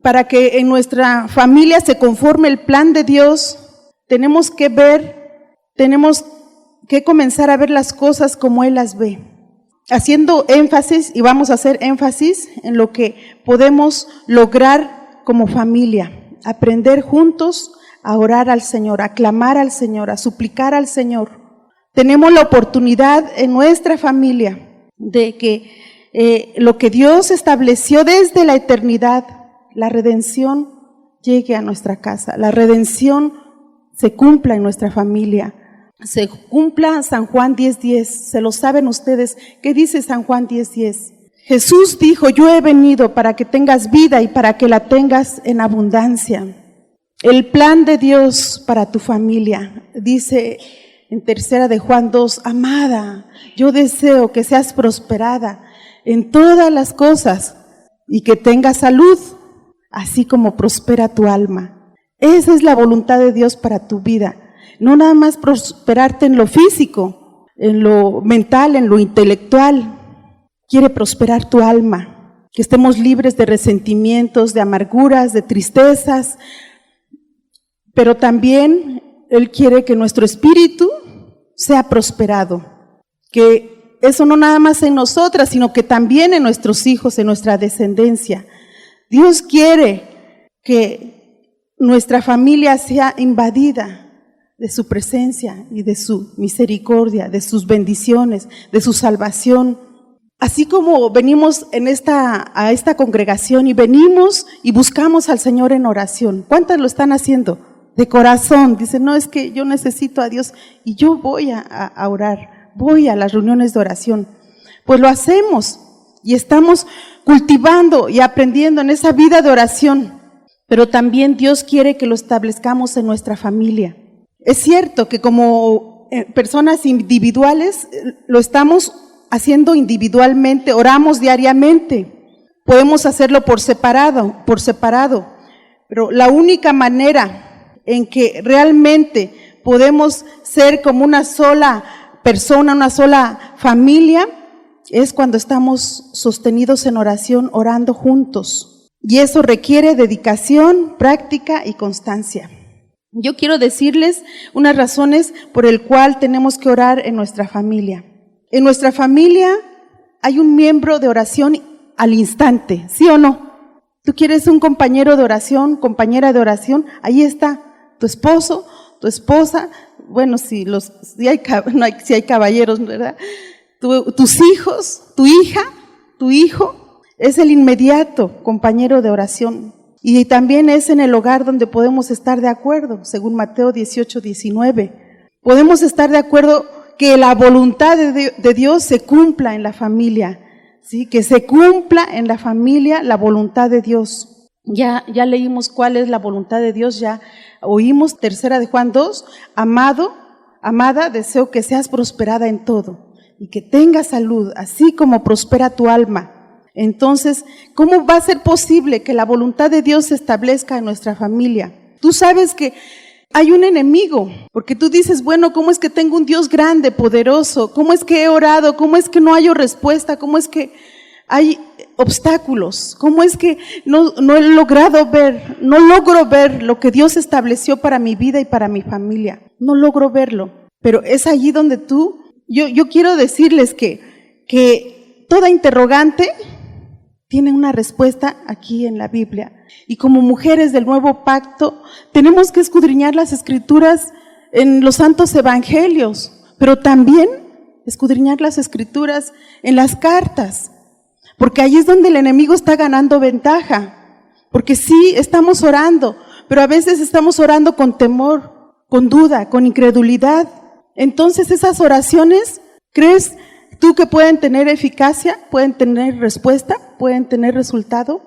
para que en nuestra familia se conforme el plan de Dios, tenemos que comenzar a ver las cosas como Él las ve, haciendo énfasis, y vamos a hacer énfasis en lo que podemos lograr como familia, aprender juntos a orar al Señor, a clamar al Señor, a suplicar al Señor. Tenemos la oportunidad en nuestra familia de que lo que Dios estableció desde la eternidad, la redención, llegue a nuestra casa, la redención se cumpla en nuestra familia, se cumpla San Juan 10:10, se lo saben ustedes. ¿Qué dice San Juan 10:10? Jesús dijo: yo he venido para que tengas vida y para que la tengas en abundancia. El plan de Dios para tu familia, dice en 3 de Juan 2, amada, yo deseo que seas prosperada en todas las cosas y que tengas salud, así como prospera tu alma. Esa es la voluntad de Dios para tu vida. No nada más prosperarte en lo físico, en lo mental, en lo intelectual. Quiere prosperar tu alma, que estemos libres de resentimientos, de amarguras, de tristezas, pero también Él quiere que nuestro espíritu sea prosperado, que eso no nada más en nosotras, sino que también en nuestros hijos, en nuestra descendencia. Dios quiere que nuestra familia sea invadida de su presencia y de su misericordia, de sus bendiciones, de su salvación. Así como venimos a esta congregación y venimos y buscamos al Señor en oración. ¿Cuántas lo están haciendo? De corazón. Dicen, no, es que yo necesito a Dios y yo voy a orar, voy a las reuniones de oración. Pues lo hacemos y estamos cultivando y aprendiendo en esa vida de oración. Pero también Dios quiere que lo establezcamos en nuestra familia. Es cierto que como personas individuales lo estamos haciendo individualmente, oramos diariamente, podemos hacerlo por separado, pero la única manera en que realmente podemos ser como una sola persona, una sola familia, es cuando estamos sostenidos en oración, orando juntos. Y eso requiere dedicación, práctica y constancia. Yo quiero decirles unas razones por el cual tenemos que orar en nuestra familia. En nuestra familia hay un miembro de oración al instante, ¿sí o no? Tú quieres un compañero de oración, compañera de oración, ahí está tu esposo, tu esposa, bueno, si hay caballeros, ¿verdad? Tus hijos, tu hija, tu hijo, es el inmediato compañero de oración. Y también es en el hogar donde podemos estar de acuerdo, según Mateo 18:19. Podemos estar de acuerdo que la voluntad de Dios se cumpla en la familia, ¿sí? Que se cumpla en la familia la voluntad de Dios. Ya leímos cuál es la voluntad de Dios, ya oímos 3 de Juan 2, amada, deseo que seas prosperada en todo y que tengas salud, así como prospera tu alma. Entonces, ¿cómo va a ser posible que la voluntad de Dios se establezca en nuestra familia? Tú sabes que hay un enemigo, porque tú dices, bueno, ¿cómo es que tengo un Dios grande, poderoso? ¿Cómo es que he orado? ¿Cómo es que no hallo respuesta? ¿Cómo es que hay obstáculos? ¿Cómo es que no logro ver lo que Dios estableció para mi vida y para mi familia? No logro verlo, pero es allí donde yo quiero decirles que toda interrogante tiene una respuesta aquí en la Biblia. Y como mujeres del nuevo pacto, tenemos que escudriñar las escrituras en los santos evangelios, pero también escudriñar las escrituras en las cartas, porque ahí es donde el enemigo está ganando ventaja, porque sí, estamos orando, pero a veces estamos orando con temor, con duda, con incredulidad. Entonces esas oraciones, ¿crees tú que pueden tener eficacia, pueden tener respuesta, pueden tener resultado?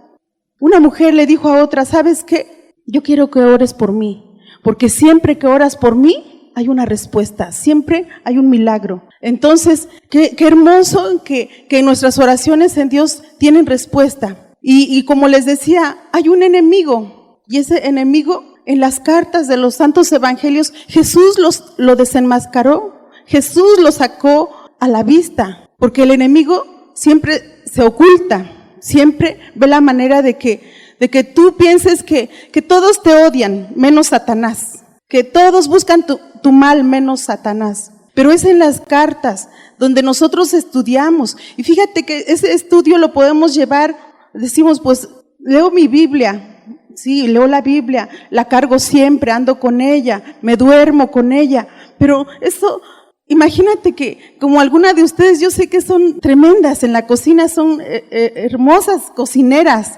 Una mujer le dijo a otra, ¿sabes qué? Yo quiero que ores por mí, porque siempre que oras por mí hay una respuesta, siempre hay un milagro. Entonces, qué hermoso que nuestras oraciones en Dios tienen respuesta. Y como les decía, hay un enemigo, y ese enemigo en las cartas de los santos evangelios, Jesús lo desenmascaró, Jesús lo sacó a la vista, porque el enemigo siempre se oculta, siempre ve la manera de que de que tú pienses que todos te odian, menos Satanás, que todos buscan tu mal, menos Satanás. Pero es en las cartas donde nosotros estudiamos. Y fíjate que ese estudio lo podemos llevar, decimos, pues leo mi Biblia, sí, leo la Biblia, la cargo siempre, ando con ella, me duermo con ella. Pero eso, imagínate que como alguna de ustedes, yo sé que son tremendas en la cocina, son hermosas cocineras,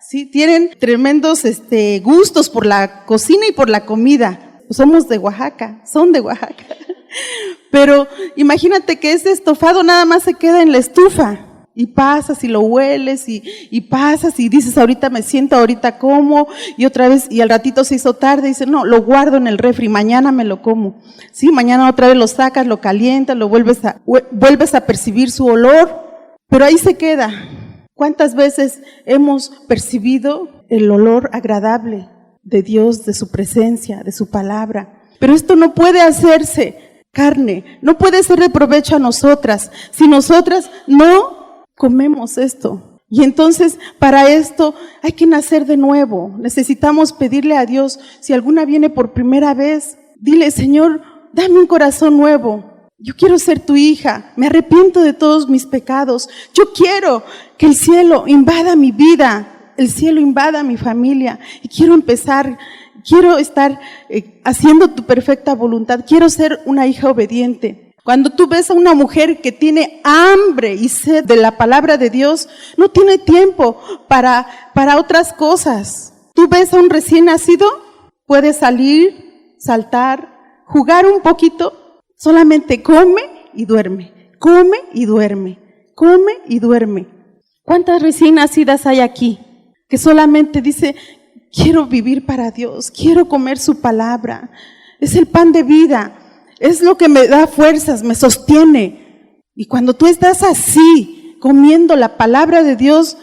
sí, tienen tremendos gustos por la cocina y por la comida. Somos de Oaxaca, son de Oaxaca. Pero imagínate que ese estofado nada más se queda en la estufa y pasas y lo hueles y pasas y dices ahorita me siento, ahorita como y otra vez y al ratito se hizo tarde y dices no, lo guardo en el refri, mañana me lo como. Sí, mañana otra vez lo sacas, lo calientas, lo vuelves a percibir su olor, pero ahí se queda. ¿Cuántas veces hemos percibido el olor agradable de Dios, de su presencia, de su palabra? Pero esto no puede hacerse carne, no puede ser de provecho a nosotras si nosotras no comemos esto. Y entonces para esto hay que nacer de nuevo. Necesitamos pedirle a Dios, si alguna viene por primera vez, dile, Señor, dame un corazón nuevo. Yo quiero ser tu hija, me arrepiento de todos mis pecados. Yo quiero que el cielo invada mi vida, el cielo invada mi familia y quiero empezar. Quiero estar haciendo tu perfecta voluntad. Quiero ser una hija obediente. Cuando tú ves a una mujer que tiene hambre y sed de la palabra de Dios, no tiene tiempo para otras cosas. Tú ves a un recién nacido, puede salir, saltar, jugar un poquito, solamente come y duerme, come y duerme, come y duerme. ¿Cuántas recién nacidas hay aquí que solamente dice, quiero vivir para Dios, quiero comer su palabra, es el pan de vida, es lo que me da fuerzas, me sostiene? Y cuando tú estás así, comiendo la palabra de Dios,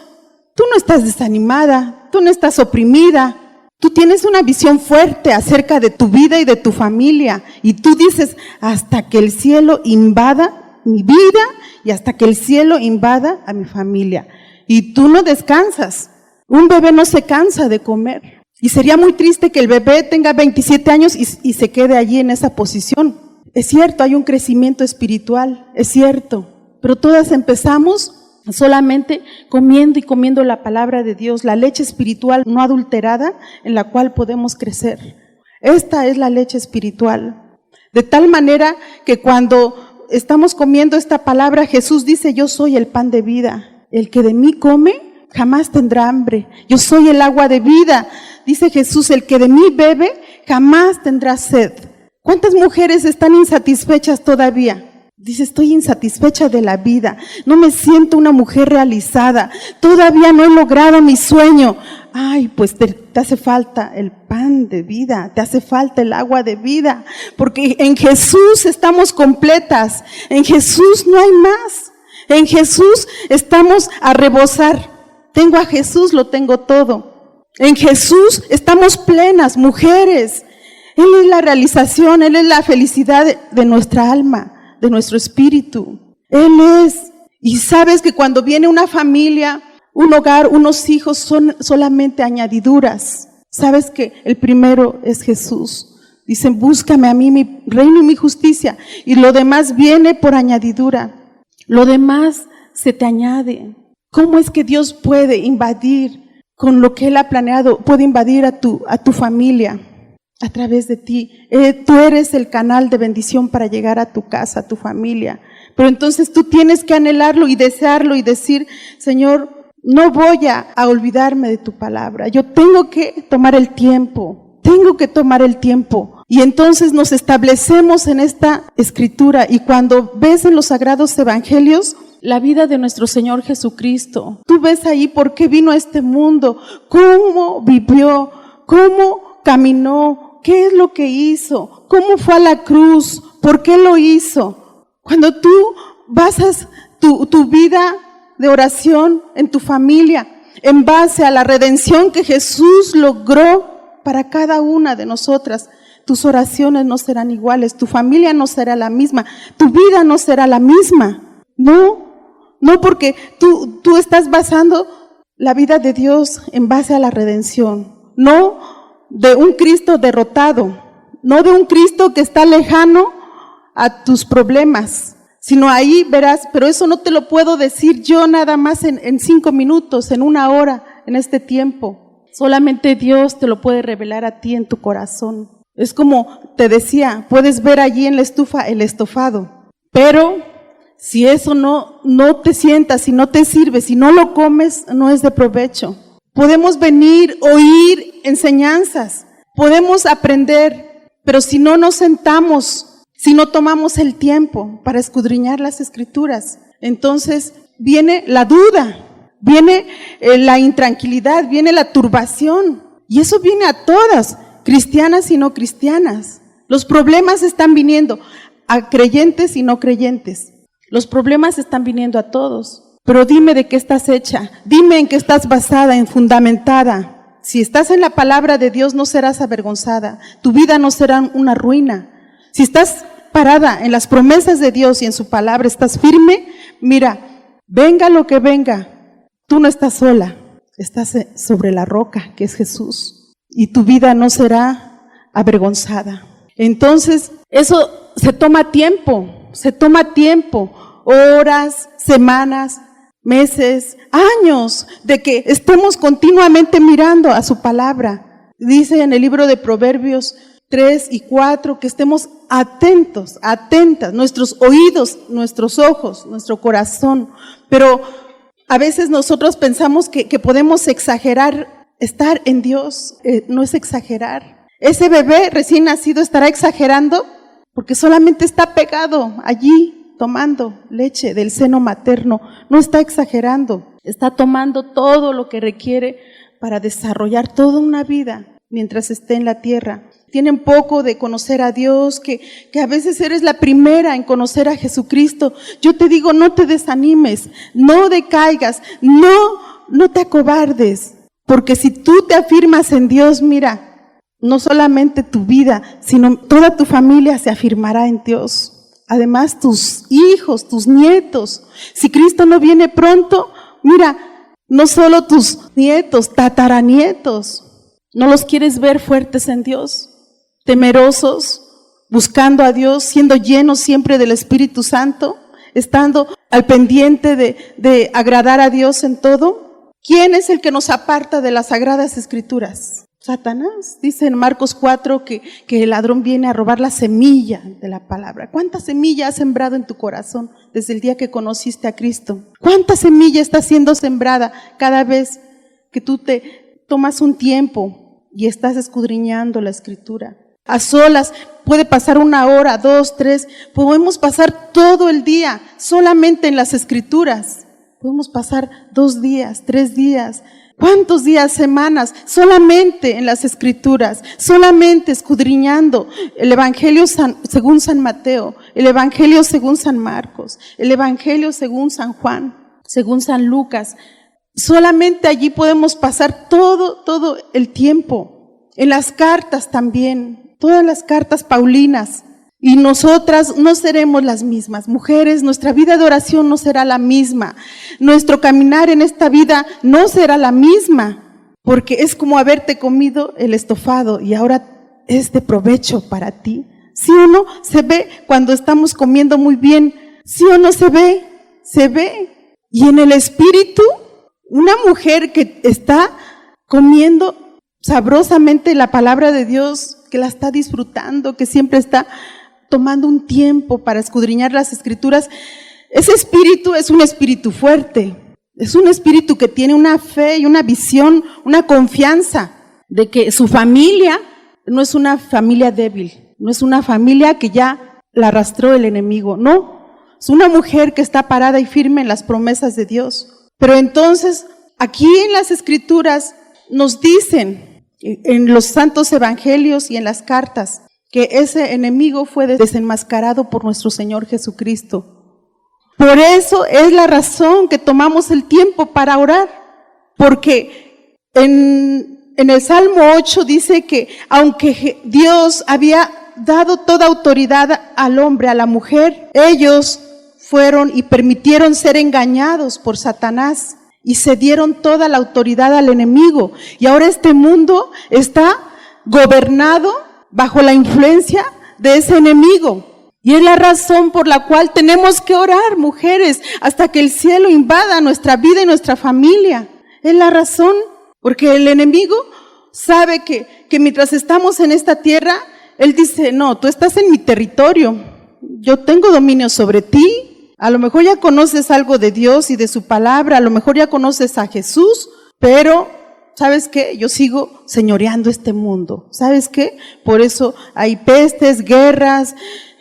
tú no estás desanimada, tú no estás oprimida, tú tienes una visión fuerte acerca de tu vida y de tu familia, y tú dices, hasta que el cielo invada mi vida y hasta que el cielo invada a mi familia. Y tú no descansas. Un bebé no se cansa de comer. Y sería muy triste que el bebé tenga 27 años y se quede allí en esa posición. Es cierto, hay un crecimiento espiritual, es cierto. Pero todas empezamos solamente comiendo y comiendo la palabra de Dios, la leche espiritual no adulterada en la cual podemos crecer. Esta es la leche espiritual. De tal manera que cuando estamos comiendo esta palabra, Jesús dice, yo soy el pan de vida. El que de mí come jamás tendrá hambre. Yo soy el agua de vida. Dice Jesús, el que de mí bebe jamás tendrá sed. ¿Cuántas mujeres están insatisfechas todavía? Dice, estoy insatisfecha de la vida. No me siento una mujer realizada. Todavía no he logrado mi sueño. Ay, pues te hace falta el pan de vida, te hace falta el agua de vida. Porque en Jesús estamos completas. En Jesús no hay más. En Jesús estamos a rebosar. Tengo a Jesús, lo tengo todo. En Jesús estamos plenas, mujeres. Él es la realización, Él es la felicidad de nuestra alma, de nuestro espíritu. Él es. Y sabes que cuando viene una familia, un hogar, unos hijos, son solamente añadiduras. Sabes que el primero es Jesús. Dicen, búscame a mí mi reino y mi justicia. Y lo demás viene por añadidura. Lo demás se te añade. ¿Cómo es que Dios puede invadir con lo que Él ha planeado? Puede invadir a tu familia a través de ti. Tú eres el canal de bendición para llegar a tu casa, a tu familia. Pero entonces tú tienes que anhelarlo y desearlo y decir, Señor, no voy a olvidarme de tu palabra. Yo tengo que tomar el tiempo. Y entonces nos establecemos en esta escritura. Y cuando ves en los sagrados evangelios la vida de nuestro Señor Jesucristo, tú ves ahí por qué vino a este mundo, cómo vivió, cómo caminó, qué es lo que hizo, cómo fue a la cruz, por qué lo hizo. Cuando tú basas tu vida de oración en tu familia, en base a la redención que Jesús logró para cada una de nosotras, tus oraciones no serán iguales, tu familia no será la misma, tu vida no será la misma. No porque tú estás basando la vida de Dios en base a la redención, no de un Cristo derrotado, no de un Cristo que está lejano a tus problemas, sino ahí verás, pero eso no te lo puedo decir yo nada más en 5 minutos, en 1 hora, en este tiempo. Solamente Dios te lo puede revelar a ti en tu corazón. Es como te decía, puedes ver allí en la estufa el estofado, pero si eso no te sientas, si no te sirve, si no lo comes, no es de provecho. Podemos venir, oír enseñanzas, podemos aprender, pero si no nos sentamos, si no tomamos el tiempo para escudriñar las Escrituras, entonces viene la duda, viene la intranquilidad, viene la turbación. Y eso viene a todas, cristianas y no cristianas. Los problemas están viniendo a creyentes y no creyentes. Los problemas están viniendo a todos. Pero dime de qué estás hecha, dime en qué estás basada, en fundamentada. Si estás en la palabra de Dios no serás avergonzada, tu vida no será una ruina. Si estás parada en las promesas de Dios y en su palabra, estás firme, mira, venga lo que venga, tú no estás sola, estás sobre la roca que es Jesús y tu vida no será avergonzada. Entonces, eso se toma tiempo, horas, semanas, meses, años, de que estemos continuamente mirando a su palabra. Dice en el libro de Proverbios 3 y 4 que estemos atentos, atentas, nuestros oídos, nuestros ojos, nuestro corazón. Pero a veces nosotros pensamos que podemos exagerar estar en Dios. No es exagerar. Ese bebé recién nacido estará exagerando porque solamente está pegado allí tomando leche del seno materno. No está exagerando, está tomando todo lo que requiere para desarrollar toda una vida mientras esté en la tierra. Tienen poco de conocer a Dios, que a veces eres la primera en conocer a Jesucristo. Yo te digo, no te desanimes, no decaigas, no te acobardes, porque si tú te afirmas en Dios, mira, no solamente tu vida, sino toda tu familia se afirmará en Dios. Además, tus hijos, tus nietos. Si Cristo no viene pronto, mira, no solo tus nietos, tataranietos, ¿no los quieres ver fuertes en Dios? Temerosos, buscando a Dios, siendo llenos siempre del Espíritu Santo, estando al pendiente de agradar a Dios en todo. ¿Quién es el que nos aparta de las Sagradas Escrituras? Satanás. Dice en Marcos 4 que el ladrón viene a robar la semilla de la palabra. ¿Cuánta semilla has sembrado en tu corazón desde el día que conociste a Cristo? ¿Cuánta semilla está siendo sembrada cada vez que tú te tomas un tiempo y estás escudriñando la Escritura? A solas, puede pasar 1 hora, 2, 3, podemos pasar todo el día solamente en las Escrituras. Podemos pasar 2 días, 3 días, ¿cuántos días, semanas? Solamente en las Escrituras, solamente escudriñando el Evangelio según San Mateo, el Evangelio según San Marcos, el Evangelio según San Juan, según San Lucas. Solamente allí podemos pasar todo el tiempo. En las cartas también. Todas las cartas paulinas, y nosotras no seremos las mismas. Mujeres, nuestra vida de oración no será la misma, nuestro caminar en esta vida no será la misma, porque es como haberte comido el estofado y ahora es de provecho para ti. ¿Sí o no? Se ve cuando estamos comiendo muy bien, ¿sí o no se ve? Se ve. Y en el espíritu, una mujer que está comiendo sabrosamente la palabra de Dios, que la está disfrutando, que siempre está tomando un tiempo para escudriñar las Escrituras, ese espíritu es un espíritu fuerte, es un espíritu que tiene una fe y una visión, una confianza de que su familia no es una familia débil, no es una familia que ya la arrastró el enemigo, no, es una mujer que está parada y firme en las promesas de Dios. Pero entonces, aquí en las Escrituras nos dicen, en los santos evangelios y en las cartas, que ese enemigo fue desenmascarado por nuestro Señor Jesucristo. Por eso es la razón que tomamos el tiempo para orar, porque en el Salmo 8 dice que aunque Dios había dado toda autoridad al hombre, a la mujer, ellos fueron y permitieron ser engañados por Satanás. y cedieron toda la autoridad al enemigo. Y ahora este mundo está gobernado bajo la influencia de ese enemigo. Y es la razón por la cual tenemos que orar, mujeres, hasta que el cielo invada nuestra vida y nuestra familia. Es la razón, porque el enemigo sabe que mientras estamos en esta tierra, él dice, no, tú estás en mi territorio, yo tengo dominio sobre ti. A lo mejor ya conoces algo de Dios y de su palabra, a lo mejor ya conoces a Jesús, pero ¿sabes qué? Yo sigo señoreando este mundo. ¿Sabes qué? Por eso hay pestes, guerras,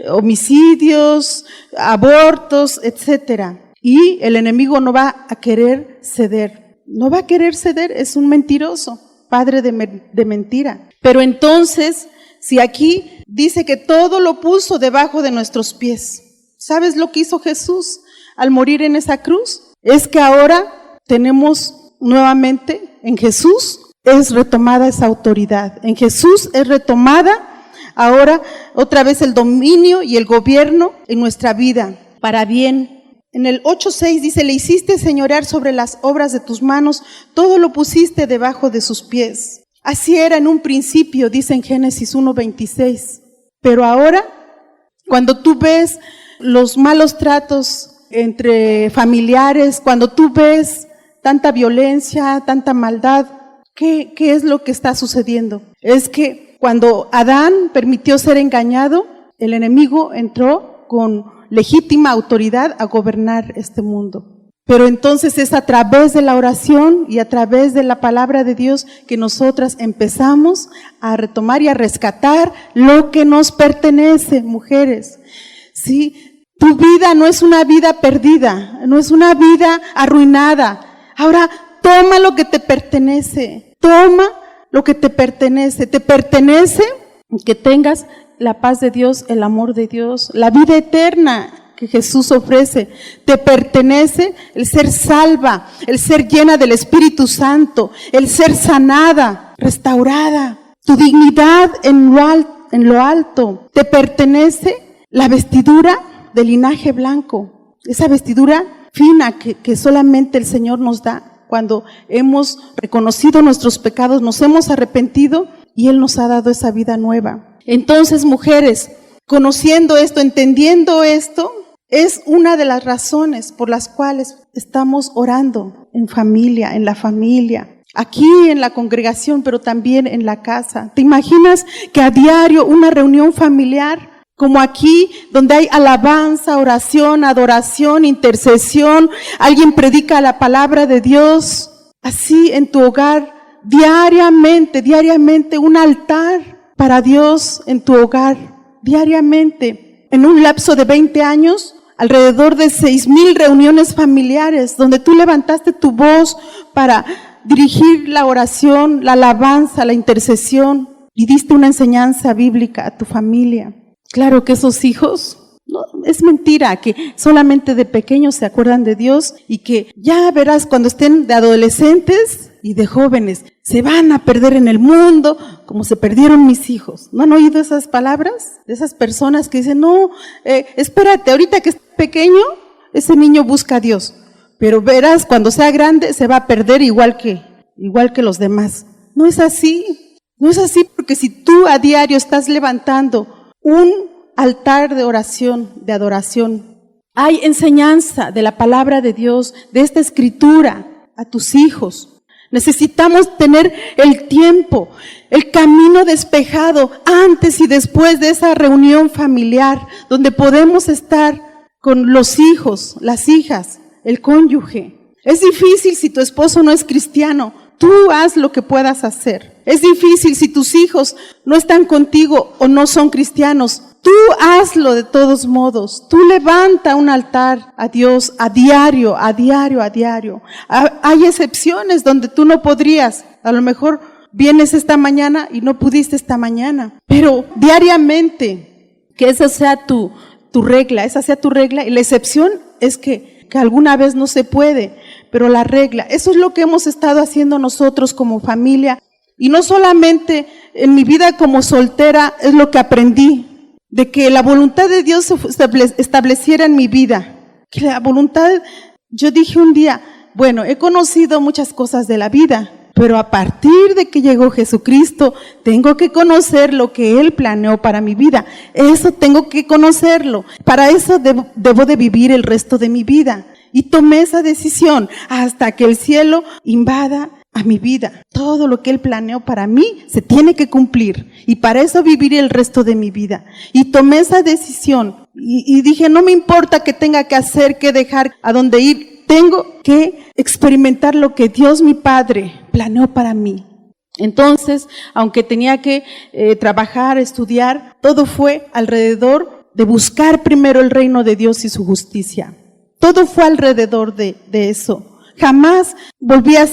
homicidios, abortos, etcétera. Y el enemigo no va a querer ceder. No va a querer ceder, es un mentiroso, padre de mentira. Pero entonces, si aquí dice que todo lo puso debajo de nuestros pies, ¿sabes lo que hizo Jesús al morir en esa cruz? Es que ahora tenemos nuevamente, en Jesús es retomada esa autoridad. En Jesús es retomada ahora otra vez el dominio y el gobierno en nuestra vida, para bien. En el 8:6 dice, le hiciste señorear sobre las obras de tus manos, todo lo pusiste debajo de sus pies. Así era en un principio, dice en Génesis 1:26. Pero ahora, cuando tú ves los malos tratos entre familiares, cuando tú ves tanta violencia, tanta maldad, ¿qué es lo que está sucediendo? Es que cuando Adán permitió ser engañado, el enemigo entró con legítima autoridad a gobernar este mundo. Pero entonces es a través de la oración y a través de la palabra de Dios que nosotras empezamos a retomar y a rescatar lo que nos pertenece, mujeres. ¿Sí? Tu vida no es una vida perdida, no es una vida arruinada. Ahora toma lo que te pertenece, toma lo que te pertenece que tengas la paz de Dios, el amor de Dios, la vida eterna que Jesús ofrece. Te pertenece el ser salva, el ser llena del Espíritu Santo, el ser sanada, restaurada, tu dignidad en lo alto. Te pertenece la vestidura del linaje blanco, esa vestidura fina que solamente el Señor nos da cuando hemos reconocido nuestros pecados, nos hemos arrepentido y Él nos ha dado esa vida nueva. Entonces, mujeres, conociendo esto, entendiendo esto, es una de las razones por las cuales estamos orando en familia, en la familia, aquí en la congregación, pero también en la casa. ¿Te imaginas que a diario una reunión familiar, como aquí, donde hay alabanza, oración, adoración, intercesión, alguien predica la palabra de Dios, así en tu hogar, diariamente, un altar para Dios en tu hogar, diariamente? En un lapso de 20 años, alrededor de 6,000 reuniones familiares, donde tú levantaste tu voz para dirigir la oración, la alabanza, la intercesión, y diste una enseñanza bíblica a tu familia. Claro que esos hijos, no, es mentira que solamente de pequeños se acuerdan de Dios y que ya verás cuando estén de adolescentes y de jóvenes, se van a perder en el mundo como se perdieron mis hijos. ¿No han oído esas palabras de esas personas que dicen, no, espérate, ahorita que es pequeño, ese niño busca a Dios, pero verás cuando sea grande se va a perder igual que los demás? No es así, porque si tú a diario estás levantando un altar de oración, de adoración, hay enseñanza de la palabra de Dios, de esta escritura a tus hijos. Necesitamos tener el tiempo, el camino despejado antes y después de esa reunión familiar, donde podemos estar con los hijos, las hijas, el cónyuge. Es difícil si tu esposo no es cristiano, tú haz lo que puedas hacer. Es difícil si tus hijos no están contigo o no son cristianos, tú hazlo de todos modos. Tú levanta un altar a Dios a diario. Hay excepciones donde tú no podrías. A lo mejor vienes esta mañana y no pudiste esta mañana. Pero diariamente, que esa sea tu regla, y la excepción es que alguna vez no se puede, pero la regla, eso es lo que hemos estado haciendo nosotros como familia. Y no solamente en mi vida como soltera es lo que aprendí, de que la voluntad de Dios se estableciera en mi vida. Que la voluntad, yo dije un día, bueno, he conocido muchas cosas de la vida, pero a partir de que llegó Jesucristo, tengo que conocer lo que Él planeó para mi vida. Eso tengo que conocerlo. Para eso debo de vivir el resto de mi vida. Y tomé esa decisión hasta que el cielo invada a mi vida. Todo lo que Él planeó para mí se tiene que cumplir. Y para eso viviré el resto de mi vida. Y tomé esa decisión y dije, no me importa qué tenga que hacer, qué dejar, a dónde ir. Tengo que experimentar lo que Dios mi Padre planeó para mí. Entonces, aunque tenía que trabajar, estudiar, todo fue alrededor de buscar primero el reino de Dios y su justicia. Todo fue alrededor de eso. Jamás volví a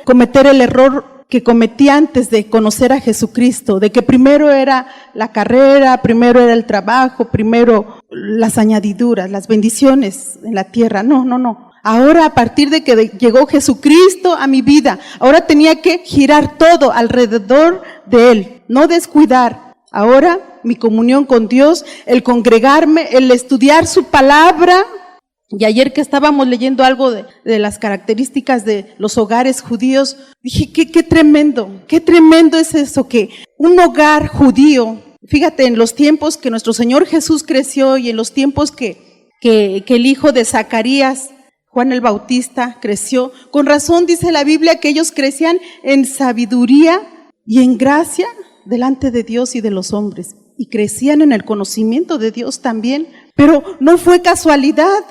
cometer el error que cometí antes de conocer a Jesucristo, de que primero era la carrera, primero era el trabajo, primero las añadiduras, las bendiciones en la tierra. No. Ahora, a partir de que llegó Jesucristo a mi vida, ahora tenía que girar todo alrededor de Él, no descuidar. Ahora, mi comunión con Dios, el congregarme, el estudiar su palabra. Y ayer que estábamos leyendo algo de las características de los hogares judíos, dije, qué tremendo es eso, que un hogar judío, fíjate, en los tiempos que nuestro Señor Jesús creció y en los tiempos que el hijo de Zacarías, Juan el Bautista, creció, con razón dice la Biblia que ellos crecían en sabiduría y en gracia delante de Dios y de los hombres, y crecían en el conocimiento de Dios también, pero no fue casualidad,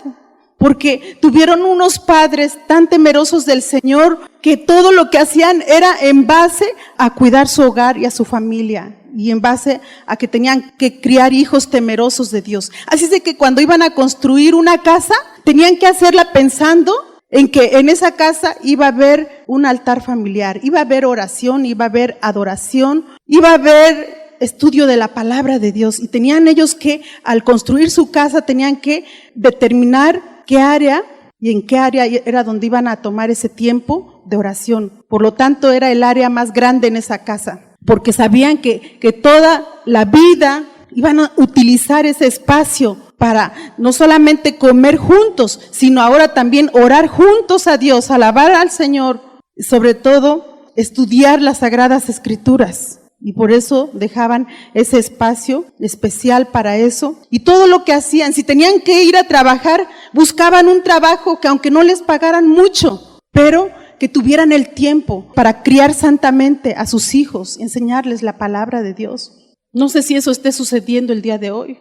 porque tuvieron unos padres tan temerosos del Señor que todo lo que hacían era en base a cuidar su hogar y a su familia, y en base a que tenían que criar hijos temerosos de Dios. Así es de que cuando iban a construir una casa, tenían que hacerla pensando en que en esa casa iba a haber un altar familiar, iba a haber oración, iba a haber adoración, iba a haber estudio de la palabra de Dios, y tenían ellos que, al construir su casa, tenían que determinar qué área y en qué área era donde iban a tomar ese tiempo de oración. Por lo tanto, era el área más grande en esa casa, porque sabían que toda la vida iban a utilizar ese espacio para no solamente comer juntos, sino ahora también orar juntos a Dios, alabar al Señor, y sobre todo estudiar las Sagradas Escrituras. Y por eso dejaban ese espacio especial para eso. Y todo lo que hacían, si tenían que ir a trabajar, buscaban un trabajo que aunque no les pagaran mucho, pero que tuvieran el tiempo para criar santamente a sus hijos, enseñarles la palabra de Dios. No sé si eso esté sucediendo el día de hoy,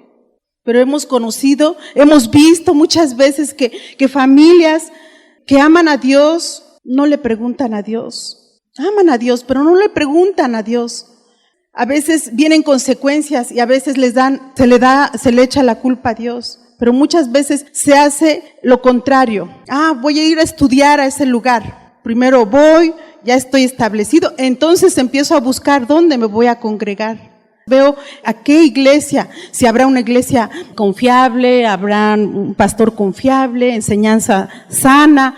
pero hemos visto muchas veces que familias que aman a Dios no le preguntan a Dios. Aman a Dios, pero no le preguntan a Dios. A veces vienen consecuencias y a veces se le echa la culpa a Dios, pero muchas veces se hace lo contrario. Voy a ir a estudiar a ese lugar. Primero voy, ya estoy establecido, entonces empiezo a buscar dónde me voy a congregar. Veo a qué iglesia, si habrá una iglesia confiable, habrá un pastor confiable, enseñanza sana,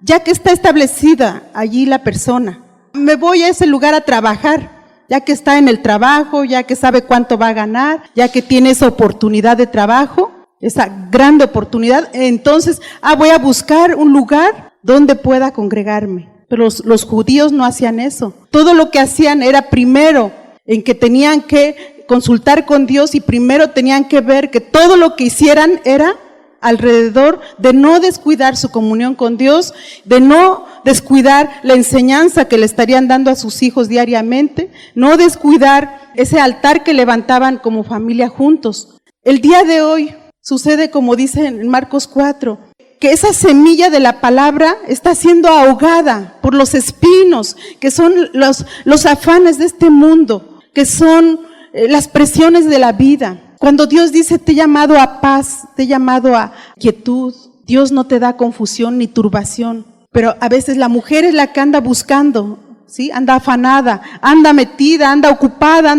ya que está establecida allí la persona. Me voy a ese lugar a trabajar. Ya que está en el trabajo, ya que sabe cuánto va a ganar, ya que tiene esa oportunidad de trabajo, esa grande oportunidad, entonces, voy a buscar un lugar donde pueda congregarme. Pero los judíos no hacían eso. Todo lo que hacían era primero en que tenían que consultar con Dios y primero tenían que ver que todo lo que hicieran era alrededor de no descuidar su comunión con Dios, de no descuidar la enseñanza que le estarían dando a sus hijos diariamente, no descuidar ese altar que levantaban como familia juntos. El día de hoy sucede como dice en Marcos 4, que esa semilla de la palabra está siendo ahogada por los espinos, que son los afanes de este mundo, que son las presiones de la vida. Cuando Dios dice, te he llamado a paz, te he llamado a quietud, Dios no te da confusión ni turbación. Pero a veces la mujer es la que anda buscando, ¿sí? Anda afanada, anda metida, anda ocupada,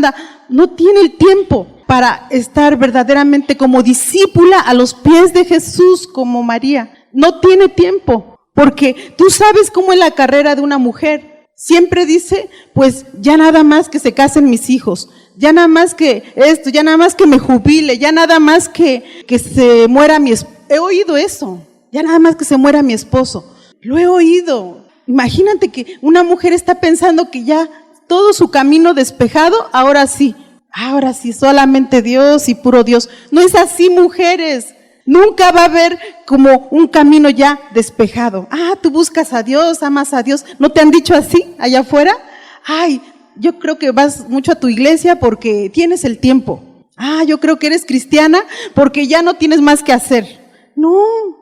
no tiene el tiempo para estar verdaderamente como discípula a los pies de Jesús, como María. No tiene tiempo, porque tú sabes cómo es la carrera de una mujer. Siempre dice, pues ya nada más que se casen mis hijos, ya nada más que esto, ya nada más que me jubile, ya nada más que se muera mi esposo. He oído eso, ya nada más que se muera mi esposo. Lo he oído. Imagínate que una mujer está pensando que ya todo su camino despejado, ahora sí, solamente Dios y puro Dios. No es así, mujeres. Nunca va a haber como un camino ya despejado. Tú buscas a Dios, amas a Dios. ¿No te han dicho así allá afuera? Yo creo que vas mucho a tu iglesia porque tienes el tiempo. Yo creo que eres cristiana porque ya no tienes más que hacer. No,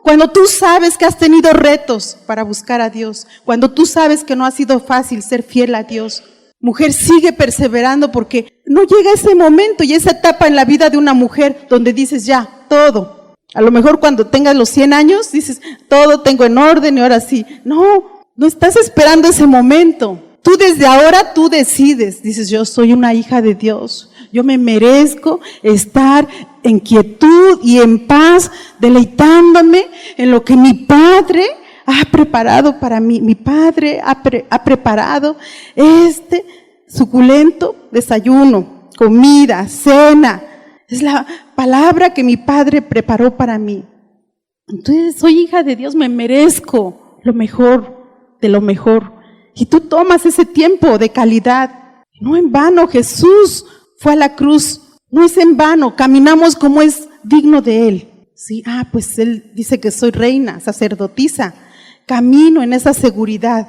cuando tú sabes que has tenido retos para buscar a Dios, cuando tú sabes que no ha sido fácil ser fiel a Dios, mujer, sigue perseverando porque no llega ese momento y esa etapa en la vida de una mujer donde dices ya, todo. A lo mejor cuando tengas los 100 años dices, todo tengo en orden y ahora sí. No estás esperando ese momento. Tú desde ahora, tú decides. Dices, yo soy una hija de Dios. Yo me merezco estar en quietud y en paz, deleitándome en lo que mi Padre ha preparado para mí. Mi Padre ha preparado este suculento desayuno, comida, cena. Es la palabra que mi Padre preparó para mí. Entonces, soy hija de Dios, me merezco lo mejor de lo mejor. Y tú tomas ese tiempo de calidad. No en vano, Jesús fue a la cruz. No es en vano, caminamos como es digno de Él. Sí, pues Él dice que soy reina, sacerdotisa. Camino en esa seguridad.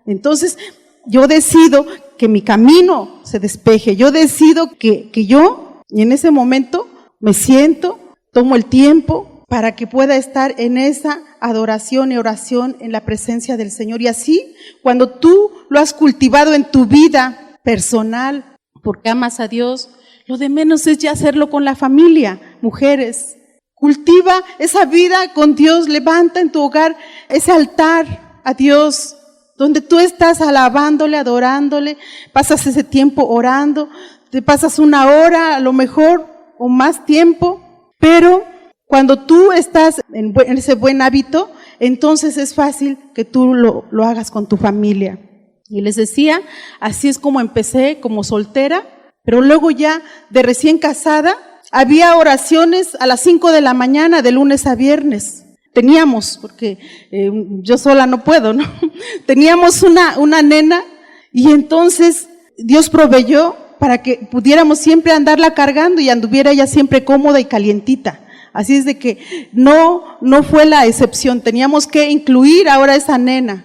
Entonces, yo decido que mi camino se despeje. Yo decido que yo, y en ese momento, me siento, tomo el tiempo para que pueda estar en esa adoración y oración en la presencia del Señor. Y así, cuando tú lo has cultivado en tu vida personal, porque amas a Dios, lo de menos es ya hacerlo con la familia. Mujeres, cultiva esa vida con Dios, levanta en tu hogar ese altar a Dios, donde tú estás alabándole, adorándole, pasas ese tiempo orando, te pasas 1 hora a lo mejor o más tiempo, pero cuando tú estás en ese buen hábito, entonces es fácil que tú lo hagas con tu familia. Y les decía, así es como empecé como soltera, pero luego ya de recién casada, había oraciones a las 5 de la mañana de lunes a viernes. Teníamos, porque yo sola no puedo, ¿no? Teníamos una nena y entonces Dios proveyó para que pudiéramos siempre andarla cargando y anduviera ella siempre cómoda y calientita. Así es de que no fue la excepción, teníamos que incluir ahora a esa nena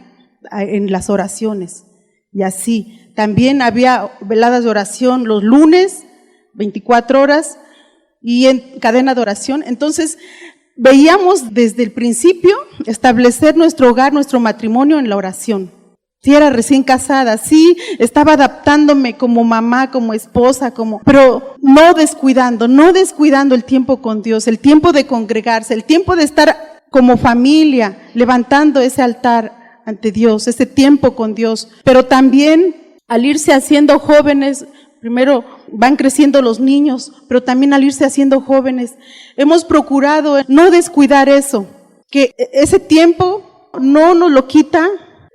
en las oraciones. Y así, también había veladas de oración los lunes, 24 horas, y en cadena de oración. Entonces, veíamos desde el principio establecer nuestro hogar, nuestro matrimonio en la oración. Sí, era recién casada, sí, estaba adaptándome como mamá, como esposa, pero no descuidando el tiempo con Dios, el tiempo de congregarse, el tiempo de estar como familia, levantando ese altar ante Dios, ese tiempo con Dios. Pero también al irse haciendo jóvenes, primero van creciendo los niños, pero también al irse haciendo jóvenes, hemos procurado no descuidar eso, que ese tiempo no nos lo quita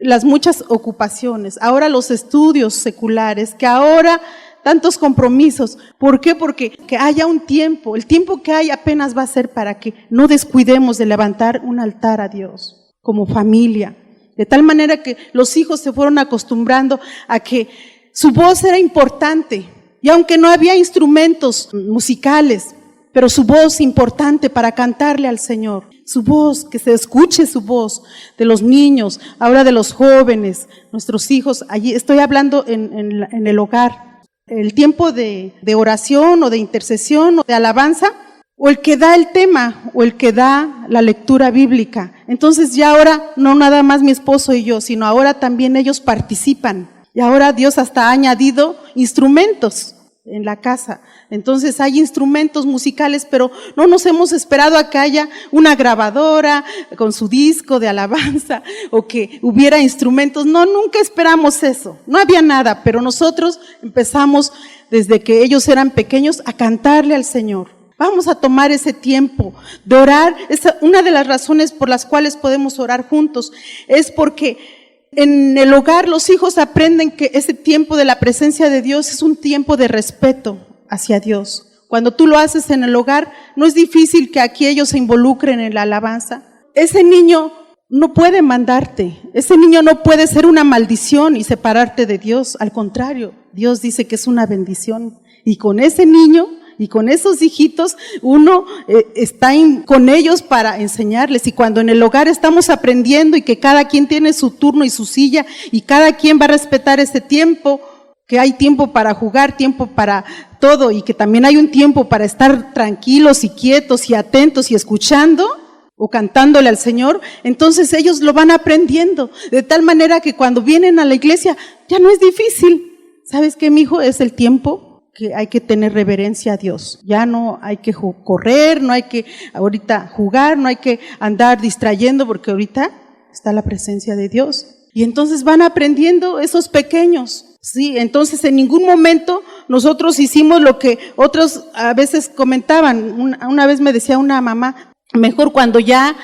las muchas ocupaciones, ahora los estudios seculares, que ahora tantos compromisos. ¿Por qué? Porque que haya un tiempo, el tiempo que hay apenas va a ser para que no descuidemos de levantar un altar a Dios como familia. De tal manera que los hijos se fueron acostumbrando a que su voz era importante, y aunque no había instrumentos musicales, pero su voz importante para cantarle al Señor. Su voz, que se escuche su voz de los niños, ahora de los jóvenes, nuestros hijos. Allí estoy hablando en el hogar. El tiempo de oración o de intercesión o de alabanza, o el que da el tema, o el que da la lectura bíblica. Entonces ya ahora no nada más mi esposo y yo, sino ahora también ellos participan. Y ahora Dios hasta ha añadido instrumentos en la casa. Entonces hay instrumentos musicales, pero no nos hemos esperado a que haya una grabadora con su disco de alabanza o que hubiera instrumentos. No, nunca esperamos eso. No había nada, pero nosotros empezamos desde que ellos eran pequeños a cantarle al Señor. Vamos a tomar ese tiempo de orar. Una de las razones por las cuales podemos orar juntos es porque en el hogar los hijos aprenden que ese tiempo de la presencia de Dios es un tiempo de respeto hacia Dios. Cuando tú lo haces en el hogar, no es difícil que aquí ellos se involucren en la alabanza. Ese niño no puede mandarte. Ese niño no puede ser una maldición y separarte de Dios. Al contrario, Dios dice que es una bendición. Y con ese niño y con esos hijitos, uno está con ellos para enseñarles. Y cuando en el hogar estamos aprendiendo y que cada quien tiene su turno y su silla y cada quien va a respetar ese tiempo, que hay tiempo para jugar, tiempo para todo y que también hay un tiempo para estar tranquilos y quietos y atentos y escuchando o cantándole al Señor, entonces ellos lo van aprendiendo, de tal manera que cuando vienen a la iglesia ya no es difícil. ¿Sabes qué, mijo? Es el tiempo que hay que tener reverencia a Dios. Ya no hay que correr, no hay que ahorita jugar, no hay que andar distrayendo porque ahorita está la presencia de Dios. Y entonces van aprendiendo esos pequeños. Sí, entonces en ningún momento nosotros hicimos lo que otros a veces comentaban. Una vez me decía una mamá, mejor cuando ya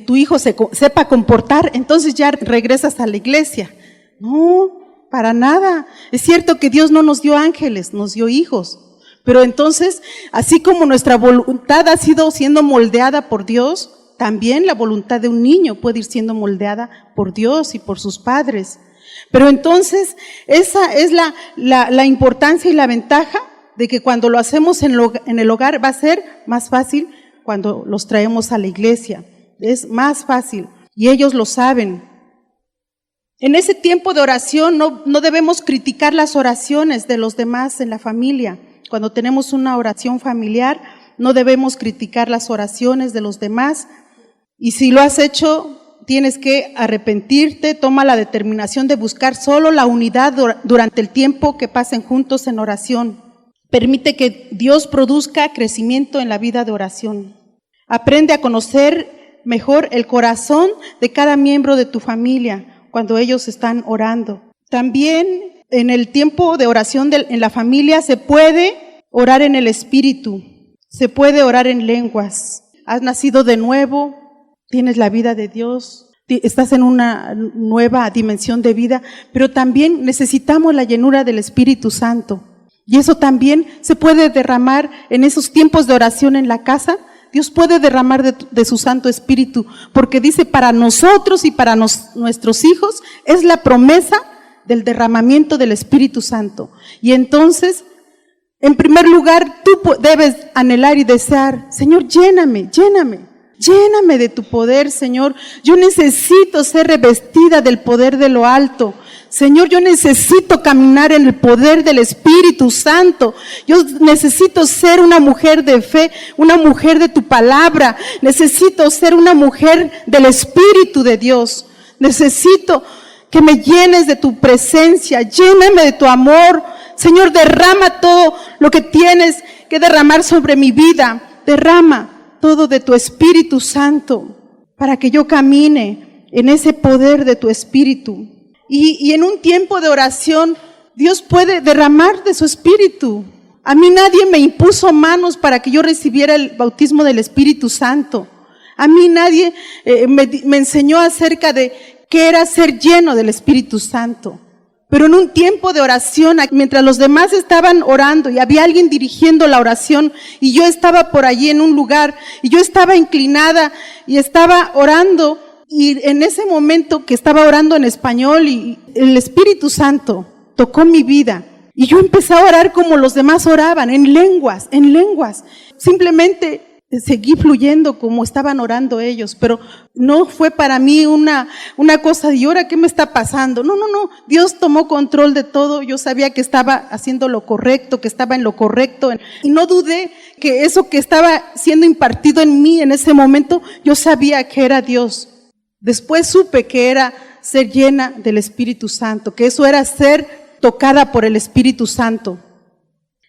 tu hijo sepa comportar, entonces ya regresas a la iglesia. No, para nada. Es cierto que Dios no nos dio ángeles, nos dio hijos. Pero entonces, así como nuestra voluntad ha sido siendo moldeada por Dios, también la voluntad de un niño puede ir siendo moldeada por Dios y por sus padres. Pero entonces, esa es la importancia y la ventaja de que cuando lo hacemos en el hogar va a ser más fácil cuando los traemos a la iglesia. Es más fácil y ellos lo saben. En ese tiempo de oración no debemos criticar las oraciones de los demás en la familia. Cuando tenemos una oración familiar, no debemos criticar las oraciones de los demás. Y si lo has hecho, tienes que arrepentirte, toma la determinación de buscar solo la unidad durante el tiempo que pasen juntos en oración. Permite que Dios produzca crecimiento en la vida de oración. Aprende a conocer mejor el corazón de cada miembro de tu familia cuando ellos están orando. También en el tiempo de oración en la familia se puede orar en el Espíritu, se puede orar en lenguas. Has nacido de nuevo, tienes la vida de Dios, estás en una nueva dimensión de vida, pero también necesitamos la llenura del Espíritu Santo. Y eso también se puede derramar en esos tiempos de oración en la casa. Dios puede derramar de su Santo Espíritu, porque dice para nosotros y para nuestros hijos es la promesa del derramamiento del Espíritu Santo. Y entonces, en primer lugar, tú debes anhelar y desear, Señor, lléname de tu poder, Señor. Yo necesito ser revestida del poder de lo alto. Señor, yo necesito caminar en el poder del Espíritu Santo. Yo necesito ser una mujer de fe, una mujer de tu palabra. Necesito ser una mujer del Espíritu de Dios. Necesito que me llenes de tu presencia, lléname de tu amor. Señor, derrama todo lo que tienes que derramar sobre mi vida. Derrama todo de tu Espíritu Santo para que yo camine en ese poder de tu Espíritu. Y en un tiempo de oración, Dios puede derramar de su Espíritu. A mí nadie me impuso manos para que yo recibiera el bautismo del Espíritu Santo. A mí nadie me enseñó acerca de qué era ser lleno del Espíritu Santo. Pero en un tiempo de oración, mientras los demás estaban orando y había alguien dirigiendo la oración y yo estaba por allí en un lugar y yo estaba inclinada y estaba orando. Y en ese momento que estaba orando en español y el Espíritu Santo tocó mi vida y yo empecé a orar como los demás oraban, en lenguas. Simplemente seguí fluyendo como estaban orando ellos, pero no fue para mí una cosa de, ¿y ahora qué me está pasando? No, Dios tomó control de todo. Yo sabía que estaba haciendo lo correcto, que estaba en lo correcto y no dudé que eso que estaba siendo impartido en mí en ese momento, yo sabía que era Dios. Después supe que era ser llena del Espíritu Santo, que eso era ser tocada por el Espíritu Santo.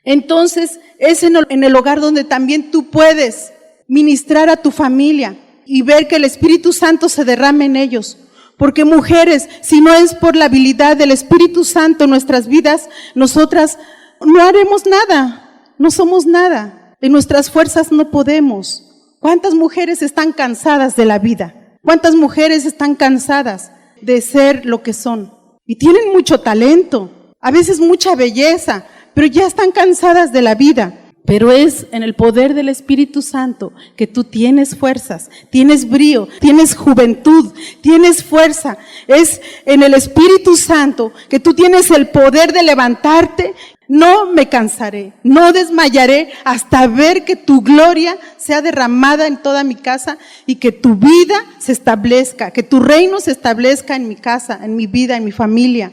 Entonces, es en el hogar donde también tú puedes ministrar a tu familia y ver que el Espíritu Santo se derrame en ellos. Porque mujeres, si no es por la habilidad del Espíritu Santo en nuestras vidas, nosotras no haremos nada, no somos nada. En nuestras fuerzas no podemos. ¿Cuántas mujeres están cansadas de la vida? ¿Cuántas mujeres están cansadas de ser lo que son? Y tienen mucho talento, a veces mucha belleza, pero ya están cansadas de la vida. Pero es en el poder del Espíritu Santo que tú tienes fuerzas, tienes brío, tienes juventud, tienes fuerza. Es en el Espíritu Santo que tú tienes el poder de levantarte. No me cansaré, no desmayaré hasta ver que tu gloria sea derramada en toda mi casa y que tu vida se establezca, que tu reino se establezca en mi casa, en mi vida, en mi familia.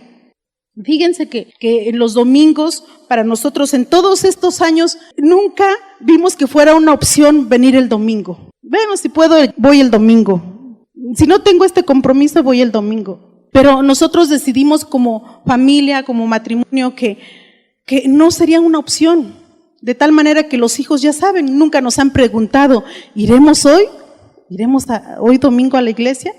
Fíjense que en los domingos, para nosotros en todos estos años, nunca vimos que fuera una opción venir el domingo. Bueno, si puedo, voy el domingo. Si no tengo este compromiso, voy el domingo. Pero nosotros decidimos como familia, como matrimonio, que no sería una opción. De tal manera que los hijos ya saben, nunca nos han preguntado, ¿iremos hoy? ¿Iremos hoy domingo a la iglesia?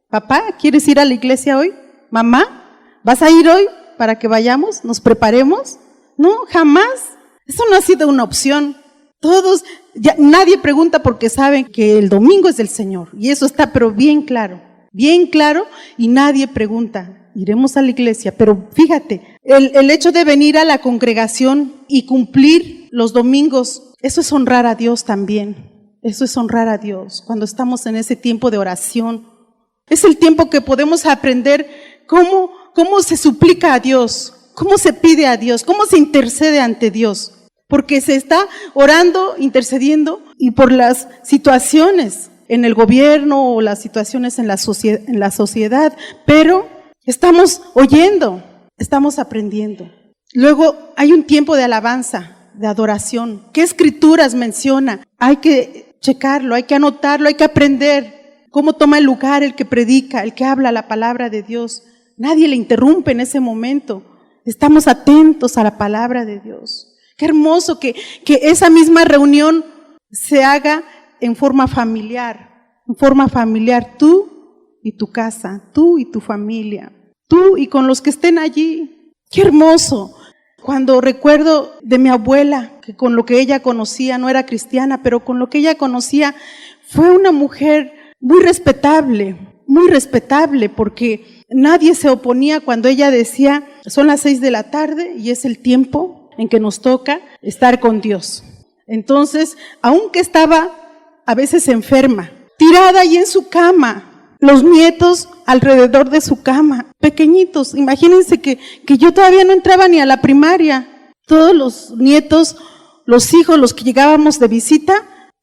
Papá, ¿quieres ir a la iglesia hoy? Mamá, ¿vas a ir hoy para que vayamos, nos preparemos? No, jamás. Eso no ha sido una opción. Todos, ya, nadie pregunta porque saben que el domingo es del Señor. Y eso está pero bien claro, y nadie pregunta, iremos a la iglesia. Pero fíjate, el hecho de venir a la congregación y cumplir los domingos, eso es honrar a Dios también. Eso es honrar a Dios cuando estamos en ese tiempo de oración. Es el tiempo que podemos aprender cómo se suplica a Dios, cómo se pide a Dios, cómo se intercede ante Dios. Porque se está orando, intercediendo y por las situaciones en el gobierno o las situaciones en la sociedad, pero estamos oyendo, estamos aprendiendo. Luego hay un tiempo de alabanza, de adoración. ¿Qué escrituras menciona? Hay que checarlo, hay que anotarlo, hay que aprender cómo toma el lugar el que predica, el que habla la palabra de Dios. Nadie le interrumpe en ese momento. Estamos atentos a la palabra de Dios. Qué hermoso que esa misma reunión se haga en forma familiar, tú y tu casa, tú y tu familia, tú y con los que estén allí. Qué hermoso. Cuando recuerdo de mi abuela, que con lo que ella conocía, no era cristiana, pero con lo que ella conocía, fue una mujer muy respetable, porque nadie se oponía cuando ella decía, son las 6 de la tarde y es el tiempo en que nos toca estar con Dios. Entonces, aunque estaba a veces enferma, tirada ahí en su cama, los nietos alrededor de su cama, pequeñitos, imagínense que yo todavía no entraba ni a la primaria, todos los nietos, los hijos, los que llegábamos de visita,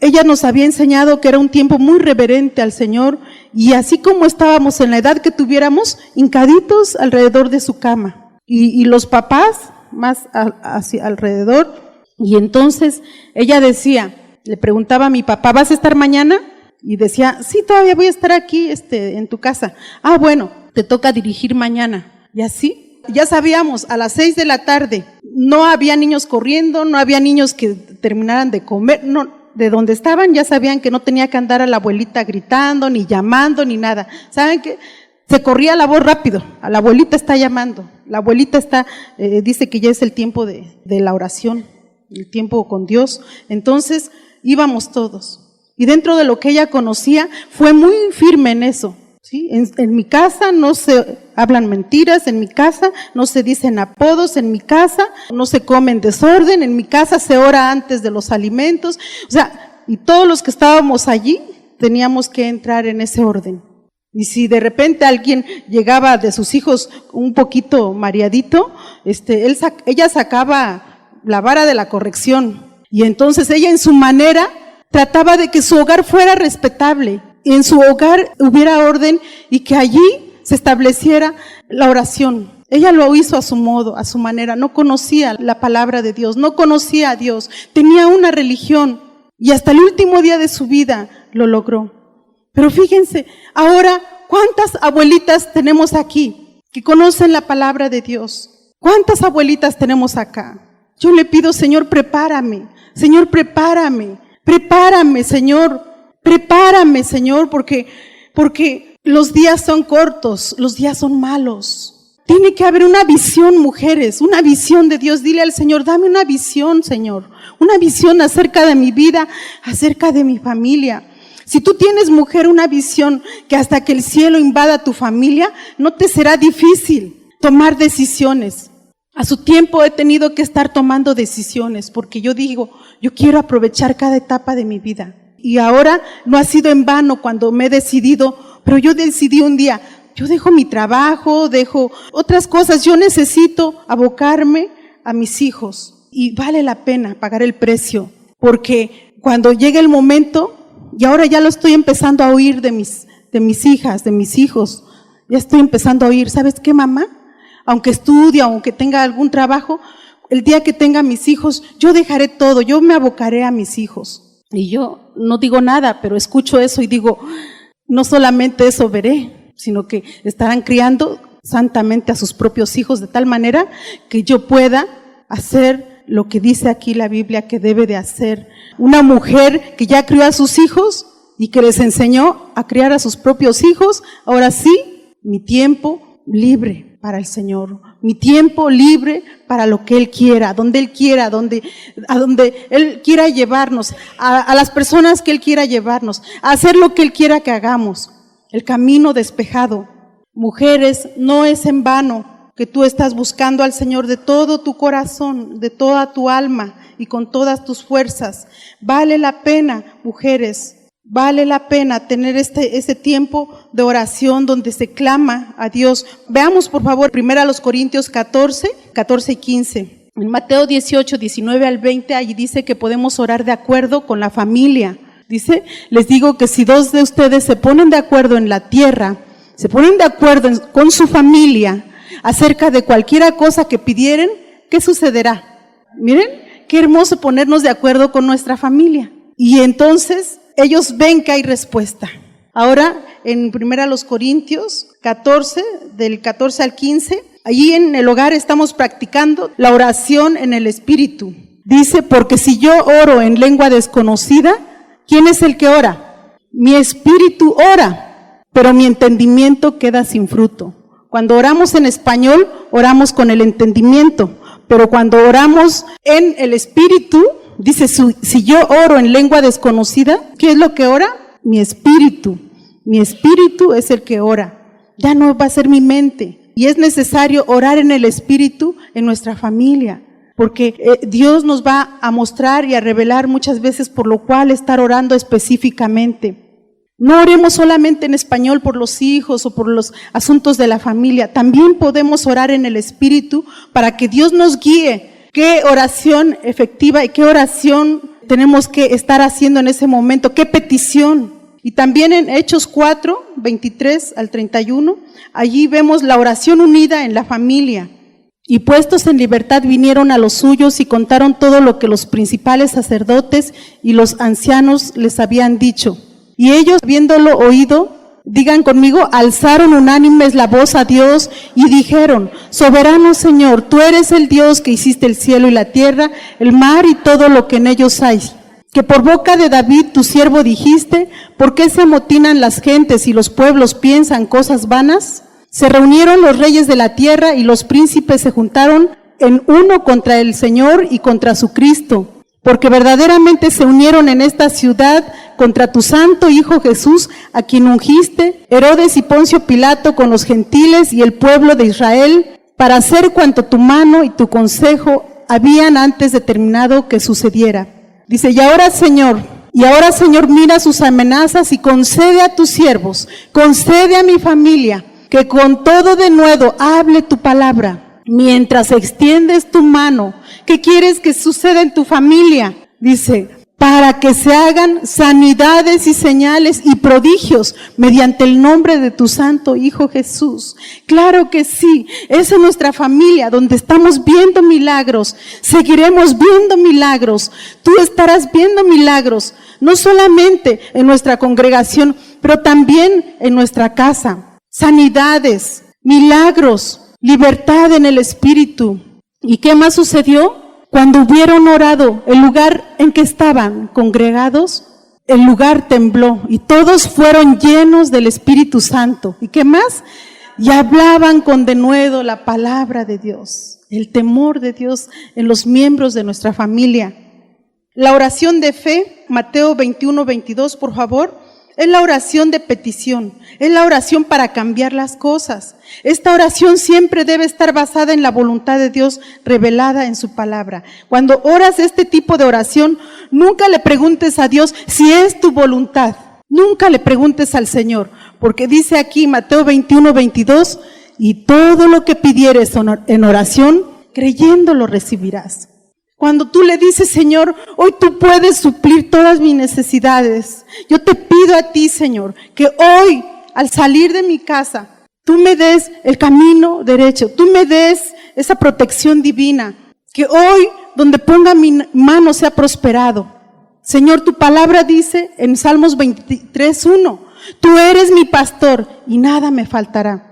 ella nos había enseñado que era un tiempo muy reverente al Señor y así como estábamos en la edad que tuviéramos, hincaditos alrededor de su cama y los papás más hacia alrededor. Y entonces ella decía, le preguntaba a mi papá, ¿vas a estar mañana? Y decía, sí, todavía voy a estar aquí en tu casa. Ah, bueno, te toca dirigir mañana. Y así, ya sabíamos, a las 6 de la tarde, no había niños corriendo, no había niños que terminaran de comer, no, de donde estaban ya sabían que no tenía que andar a la abuelita gritando, ni llamando, ni nada. ¿Saben qué? Se corría la voz rápido, a la abuelita está llamando, la abuelita dice que ya es el tiempo de la oración, el tiempo con Dios. Entonces íbamos todos. Y dentro de lo que ella conocía, fue muy firme en eso. ¿Sí? En mi casa no se hablan mentiras, en mi casa no se dicen apodos, en mi casa no se come en desorden, en mi casa se ora antes de los alimentos. O sea, y todos los que estábamos allí teníamos que entrar en ese orden. Y si de repente alguien llegaba de sus hijos un poquito mareadito, ella sacaba la vara de la corrección. Y entonces ella en su manera trataba de que su hogar fuera respetable, y en su hogar hubiera orden y que allí se estableciera la oración. Ella lo hizo a su modo, a su manera, no conocía la palabra de Dios, no conocía a Dios, tenía una religión y hasta el último día de su vida lo logró. Pero fíjense, ahora, ¿cuántas abuelitas tenemos aquí que conocen la palabra de Dios? ¿Cuántas abuelitas tenemos acá? Yo le pido, Señor, prepárame, Señor, prepárame, Señor, porque los días son cortos, los días son malos. Tiene que haber una visión, mujeres, una visión de Dios. Dile al Señor, dame una visión, Señor, una visión acerca de mi vida, acerca de mi familia. Si tú tienes, mujer, una visión que hasta que el cielo invada tu familia, no te será difícil tomar decisiones. A su tiempo he tenido que estar tomando decisiones porque yo digo, yo quiero aprovechar cada etapa de mi vida. Y ahora no ha sido en vano cuando me he decidido, pero yo decidí un día, yo dejo mi trabajo, dejo otras cosas, yo necesito abocarme a mis hijos y vale la pena pagar el precio porque cuando llegue el momento, y ahora ya lo estoy empezando a oír de mis hijas, de mis hijos, ya estoy empezando a oír, ¿sabes qué, mamá? Aunque estudie, aunque tenga algún trabajo, el día que tenga mis hijos, yo dejaré todo, yo me abocaré a mis hijos. Y yo no digo nada, pero escucho eso y digo, no solamente eso veré, sino que estarán criando santamente a sus propios hijos de tal manera que yo pueda hacer lo que dice aquí la Biblia que debe de hacer una mujer que ya crió a sus hijos y que les enseñó a criar a sus propios hijos. Ahora sí, mi tiempo libre para el Señor, mi tiempo libre para lo que Él quiera, donde Él quiera, a donde Él quiera llevarnos, a las personas que Él quiera llevarnos, a hacer lo que Él quiera que hagamos. El camino despejado. Mujeres, no es en vano que tú estás buscando al Señor de todo tu corazón, de toda tu alma y con todas tus fuerzas. Vale la pena, mujeres, vale la pena tener este tiempo de oración donde se clama a Dios. Veamos por favor 1 Corintios 14 y 15. En Mateo 18, 19 al 20, allí dice que podemos orar de acuerdo con la familia. Dice, les digo que si 2 de ustedes se ponen de acuerdo en la tierra, se ponen de acuerdo con su familia acerca de cualquier cosa que pidieren, ¿qué sucederá? Miren, qué hermoso ponernos de acuerdo con nuestra familia. Y entonces ellos ven que hay respuesta. Ahora, en 1 Corintios 14, del 14 al 15, allí en el hogar estamos practicando la oración en el Espíritu. Dice, porque si yo oro en lengua desconocida, ¿quién es el que ora? Mi espíritu ora, pero mi entendimiento queda sin fruto. Cuando oramos en español, oramos con el entendimiento, pero cuando oramos en el Espíritu, dice, si yo oro en lengua desconocida, ¿qué es lo que ora? Mi espíritu. Mi espíritu es el que ora. Ya no va a ser mi mente. Y es necesario orar en el Espíritu en nuestra familia, porque Dios nos va a mostrar y a revelar muchas veces por lo cual estar orando específicamente. No oremos solamente en español por los hijos o por los asuntos de la familia. También podemos orar en el Espíritu para que Dios nos guíe qué oración efectiva y qué oración tenemos que estar haciendo en ese momento, qué petición. Y también en Hechos 4, 23 al 31, allí vemos la oración unida en la familia. Y puestos en libertad vinieron a los suyos y contaron todo lo que los principales sacerdotes y los ancianos les habían dicho. Y ellos, habiéndolo oído, digan conmigo, alzaron unánimes la voz a Dios y dijeron, soberano Señor, tú eres el Dios que hiciste el cielo y la tierra, el mar y todo lo que en ellos hay. Que por boca de David tu siervo dijiste, ¿por qué se amotinan las gentes y los pueblos piensan cosas vanas? Se reunieron los reyes de la tierra y los príncipes se juntaron en uno contra el Señor y contra su Cristo. Porque verdaderamente se unieron en esta ciudad contra tu santo Hijo Jesús, a quien ungiste, Herodes y Poncio Pilato con los gentiles y el pueblo de Israel, para hacer cuanto tu mano y tu consejo habían antes determinado que sucediera. Dice, y ahora Señor, mira sus amenazas y concede a tus siervos, concede a mi familia, que con todo denuedo hable tu palabra. Mientras extiendes tu mano, ¿qué quieres que suceda en tu familia? Dice, para que se hagan sanidades y señales y prodigios mediante el nombre de tu santo Hijo Jesús. Claro que sí, esa es nuestra familia donde estamos viendo milagros, seguiremos viendo milagros. Tú estarás viendo milagros, no solamente en nuestra congregación, pero también en nuestra casa. Sanidades, milagros, libertad en el Espíritu. ¿Y qué más sucedió? Cuando hubieron orado, el lugar en que estaban congregados, el lugar tembló y todos fueron llenos del Espíritu Santo. ¿Y qué más? Y hablaban con denuedo la palabra de Dios, el temor de Dios en los miembros de nuestra familia. La oración de fe, Mateo 21, 22, por favor. es la oración de petición, es la oración para cambiar las cosas. Esta oración siempre debe estar basada en la voluntad de Dios revelada en su palabra. Cuando oras este tipo de oración, nunca le preguntes a Dios si es tu voluntad. Nunca le preguntes al Señor, porque dice aquí Mateo 21:22, y todo lo que pidieres en oración, creyendo lo recibirás. Cuando tú le dices, Señor, hoy tú puedes suplir todas mis necesidades. Yo te pido a ti, Señor, que hoy, al salir de mi casa, tú me des el camino derecho, tú me des esa protección divina, que hoy, donde ponga mi mano, sea prosperado. Señor, tu palabra dice en Salmos 23:1, tú eres mi pastor y nada me faltará.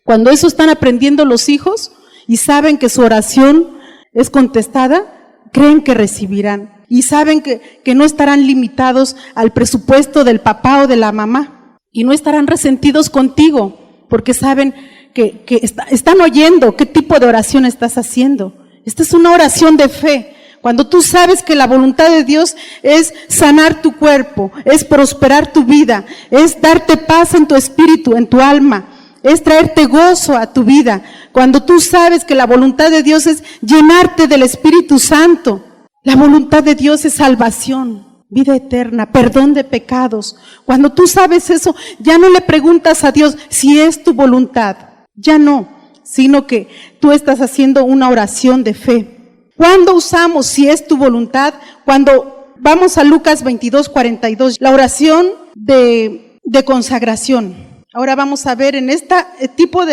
Cuando eso están aprendiendo los hijos y saben que su oración es contestada, creen que recibirán y saben que no estarán limitados al presupuesto del papá o de la mamá y no estarán resentidos contigo porque saben que están oyendo qué tipo de oración estás haciendo. Esta es una oración de fe. Cuando tú sabes que la voluntad de Dios es sanar tu cuerpo, es prosperar tu vida, es darte paz en tu espíritu, en tu alma, es traerte gozo a tu vida. Cuando tú sabes que la voluntad de Dios es llenarte del Espíritu Santo, la voluntad de Dios es salvación, vida eterna, perdón de pecados. Cuando tú sabes eso, ya no le preguntas a Dios si es tu voluntad, ya no, sino que tú estás haciendo una oración de fe. ¿Cuándo usamos si es tu voluntad? Cuando vamos a Lucas 22:42, la oración de consagración. Ahora vamos a ver en este tipo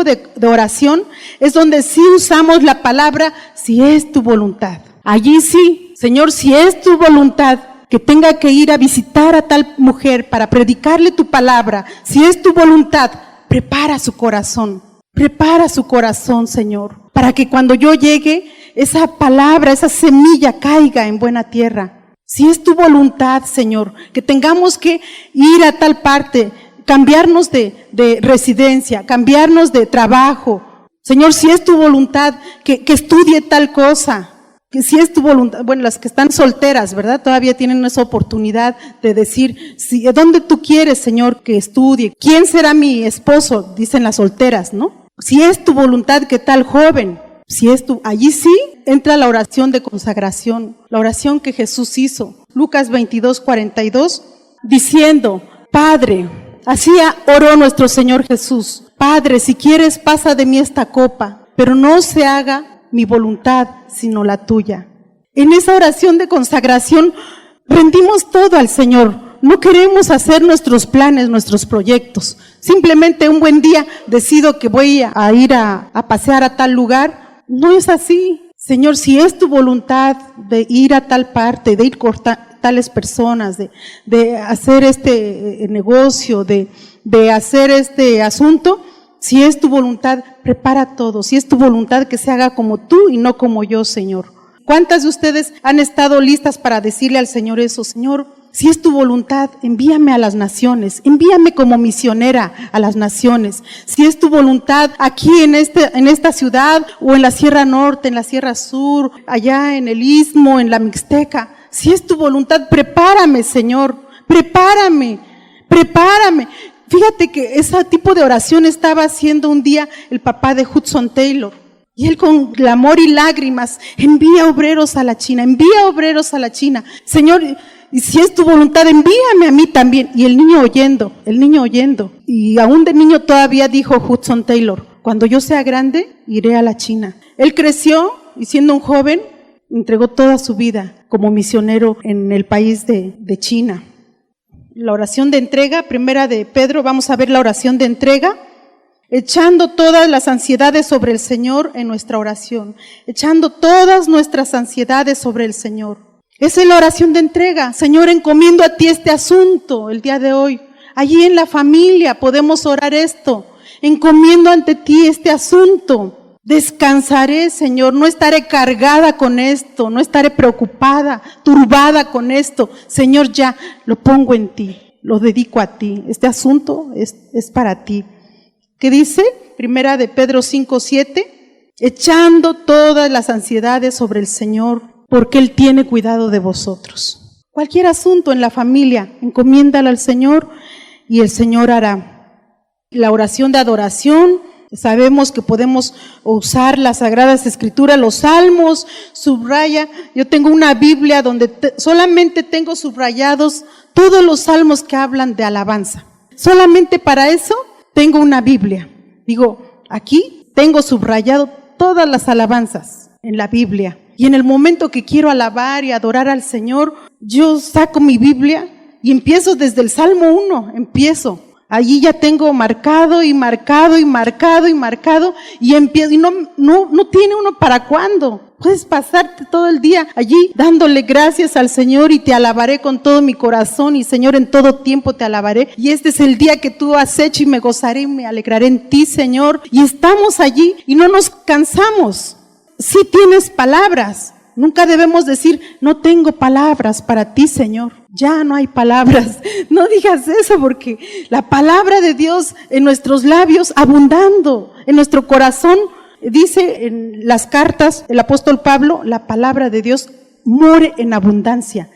de oración es donde sí usamos la palabra si es tu voluntad. Allí sí, Señor, si es tu voluntad que tenga que ir a visitar a tal mujer para predicarle tu palabra, si es tu voluntad, prepara su corazón, Señor, para que cuando yo llegue, esa palabra, esa semilla caiga en buena tierra. Si es tu voluntad, Señor, que tengamos que ir a tal parte, cambiarnos de residencia, cambiarnos de trabajo. Señor, si es tu voluntad que estudie tal cosa, que si es tu voluntad, bueno, las que están solteras, ¿verdad? Todavía tienen esa oportunidad de decir, ¿dónde tú quieres, Señor, que estudie? ¿Quién será mi esposo? Dicen las solteras, ¿no? Si es tu voluntad que tal joven, allí sí entra la oración de consagración, la oración que Jesús hizo. Lucas 22:42, diciendo, Padre, así oró nuestro Señor Jesús. Padre, si quieres, pasa de mí esta copa, pero no se haga mi voluntad, sino la tuya. En esa oración de consagración, rendimos todo al Señor. No queremos hacer nuestros planes, nuestros proyectos. Simplemente un buen día decido que voy a ir a pasear a tal lugar. No es así. Señor, si es tu voluntad de ir a tal parte, de ir con tales personas, de hacer este negocio, de hacer este asunto, si es tu voluntad, prepara todo. Si es tu voluntad, que se haga como tú y no como yo, Señor. ¿Cuántas de ustedes han estado listas para decirle al Señor eso? Señor, si es tu voluntad, envíame a las naciones, envíame como misionera a las naciones. Si es tu voluntad aquí en esta ciudad o en la Sierra Norte, en la Sierra Sur, allá en el Istmo, en la Mixteca, si es tu voluntad, prepárame, Señor, prepárame. Fíjate que ese tipo de oración estaba haciendo un día el papá de Hudson Taylor. Y él con clamor y lágrimas, envía obreros a la China. Señor, y si es tu voluntad, envíame a mí también. Y el niño oyendo. Y aún de niño todavía dijo Hudson Taylor, cuando yo sea grande, iré a la China. Él creció y siendo un joven, entregó toda su vida como misionero en el país de China. La oración de entrega, primera de Pedro, vamos a ver la oración de entrega. Echando todas las ansiedades sobre el Señor en nuestra oración. Echando todas nuestras ansiedades sobre el Señor. Esa es la oración de entrega. Señor, encomiendo a ti este asunto el día de hoy. Allí en la familia podemos orar esto. Encomiendo ante ti este asunto. Descansaré, Señor. No estaré cargada con esto. No estaré preocupada, turbada con esto. Señor, ya lo pongo en ti. Lo dedico a ti. Este asunto es para ti. ¿Qué dice? Primera de Pedro 5:7. Echando todas las ansiedades sobre el Señor, porque Él tiene cuidado de vosotros. Cualquier asunto en la familia, encomiéndala al Señor y el Señor hará. La oración de adoración, sabemos que podemos usar las Sagradas Escrituras, los Salmos, subraya. Yo tengo una Biblia donde solamente tengo subrayados todos los salmos que hablan de alabanza. Solamente para eso tengo una Biblia. Digo, aquí tengo subrayado todas las alabanzas en la Biblia. Y en el momento que quiero alabar y adorar al Señor, yo saco mi Biblia y empiezo desde el Salmo 1, empiezo. Allí ya tengo marcado y marcado y marcado y marcado y empiezo. Y no tiene uno para cuándo. Puedes pasarte todo el día allí dándole gracias al Señor y te alabaré con todo mi corazón y Señor en todo tiempo te alabaré. Y este es el día que tú has hecho y me gozaré y me alegraré en ti, Señor. Y estamos allí y no nos cansamos. Sí tienes palabras. Nunca debemos decir, no tengo palabras para ti, Señor. Ya no hay palabras. No digas eso porque la palabra de Dios en nuestros labios abundando, en nuestro corazón, dice en las cartas el apóstol Pablo, la palabra de Dios more en abundancia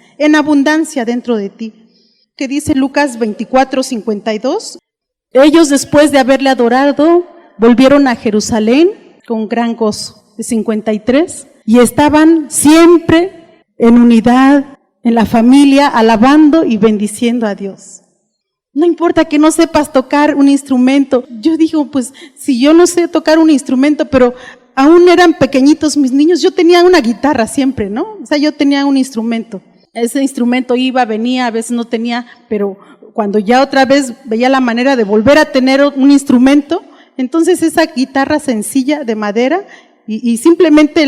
dentro de ti. Que dice Lucas 24:52, ellos después de haberle adorado, volvieron a Jerusalén con gran gozo. De 53, y estaban siempre en unidad, en la familia, alabando y bendiciendo a Dios. No importa que no sepas tocar un instrumento. Yo digo, pues, si yo no sé tocar un instrumento, pero aún eran pequeñitos mis niños, yo tenía una guitarra siempre, ¿no? O sea, yo tenía un instrumento. Ese instrumento iba, venía, a veces no tenía, pero cuando ya otra vez veía la manera de volver a tener un instrumento, entonces esa guitarra sencilla de madera, y simplemente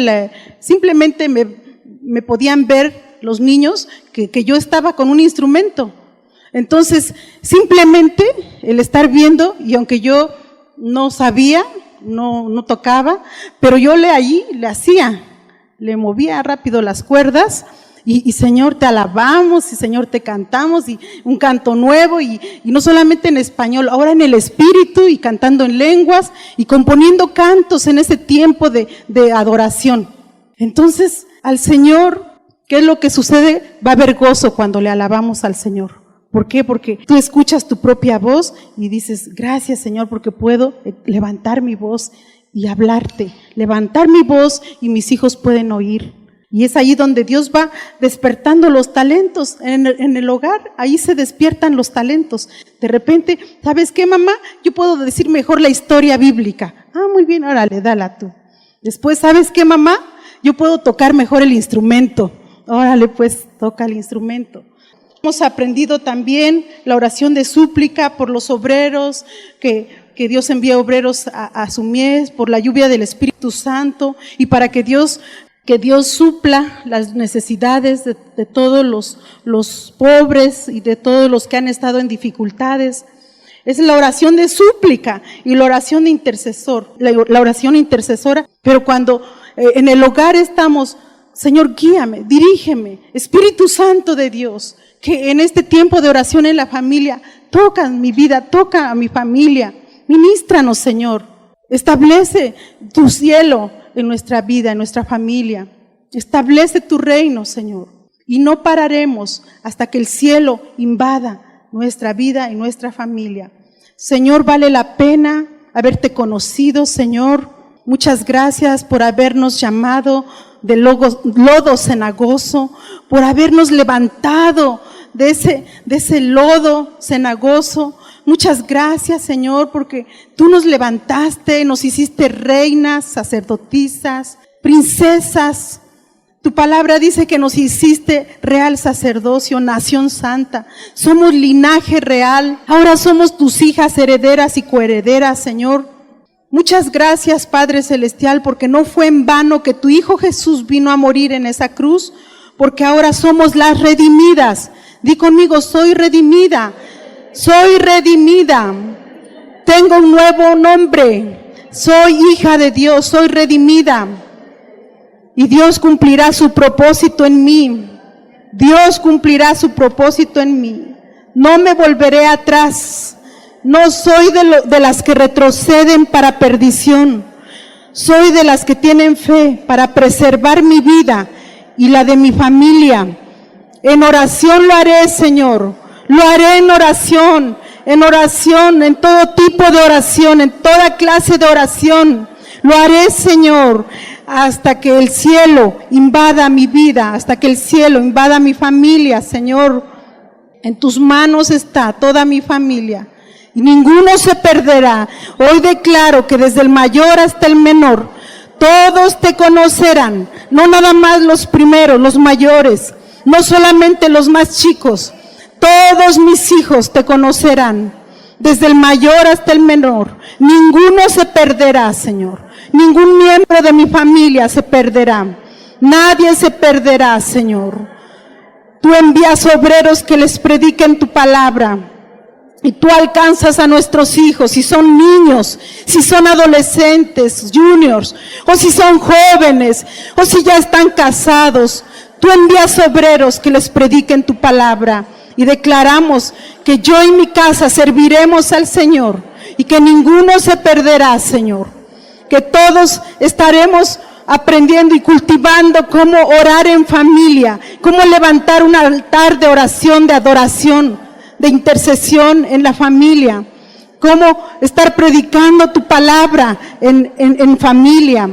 me podían ver los niños que yo estaba con un instrumento. Entonces, simplemente el estar viendo, y aunque yo no sabía, no tocaba, pero yo le hacía, le movía rápido las cuerdas, y Señor te alabamos, y Señor te cantamos, y un canto nuevo, y no solamente en español, ahora en el espíritu, y cantando en lenguas, y componiendo cantos en ese tiempo de adoración. Entonces, al Señor, ¿qué es lo que sucede? Va a haber gozo cuando le alabamos al Señor. ¿Por qué? Porque tú escuchas tu propia voz y dices, gracias Señor, porque puedo levantar mi voz y hablarte, levantar mi voz y mis hijos pueden oír. Y es ahí donde Dios va despertando los talentos en el hogar, ahí se despiertan los talentos. De repente, ¿sabes qué, mamá? Yo puedo decir mejor la historia bíblica. Ah, muy bien, órale, dala tú. Después, ¿sabes qué, mamá? Yo puedo tocar mejor el instrumento. Órale, pues, toca el instrumento. Hemos aprendido también la oración de súplica por los obreros, que Dios envía obreros a su mies, por la lluvia del Espíritu Santo, y para que Dios supla las necesidades de todos los pobres y de todos los que han estado en dificultades. Es la oración de súplica y la oración de intercesor, la oración intercesora. Pero cuando en el hogar estamos, Señor, guíame, dirígeme, Espíritu Santo de Dios, que en este tiempo de oración en la familia, toca mi vida, toca a mi familia, ministranos, Señor, establece tu cielo en nuestra vida, en nuestra familia. Establece tu reino, Señor. Y no pararemos hasta que el cielo invada nuestra vida y nuestra familia. Señor, vale la pena haberte conocido, Señor. Muchas gracias por habernos llamado de lodo cenagoso, por habernos levantado de ese lodo cenagoso. Muchas gracias, Señor, porque tú nos levantaste, nos hiciste reinas, sacerdotisas, princesas. Tu palabra dice que nos hiciste real sacerdocio, nación santa. Somos linaje real. Ahora somos tus hijas herederas y coherederas, Señor. Muchas gracias, Padre Celestial, porque no fue en vano que tu Hijo Jesús vino a morir en esa cruz, porque ahora somos las redimidas. Di conmigo, soy redimida. Soy redimida, tengo un nuevo nombre, soy hija de Dios, soy redimida y Dios cumplirá su propósito en mí, Dios cumplirá su propósito en mí, no me volveré atrás, no soy de las que retroceden para perdición, soy de las que tienen fe para preservar mi vida y la de mi familia. En oración lo haré, Señor. Lo haré en oración, en todo tipo de oración, en toda clase de oración. Lo haré, Señor, hasta que el cielo invada mi vida, hasta que el cielo invada mi familia, Señor. En tus manos está toda mi familia y ninguno se perderá. Hoy declaro que desde el mayor hasta el menor, todos te conocerán, no nada más los primeros, los mayores, no solamente los más chicos. Todos mis hijos te conocerán, desde el mayor hasta el menor. Ninguno se perderá, Señor. Ningún miembro de mi familia se perderá. Nadie se perderá, Señor. Tú envías obreros que les prediquen tu palabra. Y tú alcanzas a nuestros hijos, si son niños, si son adolescentes, juniors, o si son jóvenes, o si ya están casados. Tú envías obreros que les prediquen tu palabra. Y declaramos que yo y mi casa serviremos al Señor y que ninguno se perderá, Señor. Que todos estaremos aprendiendo y cultivando cómo orar en familia, cómo levantar un altar de oración, de adoración, de intercesión en la familia, cómo estar predicando tu palabra en familia.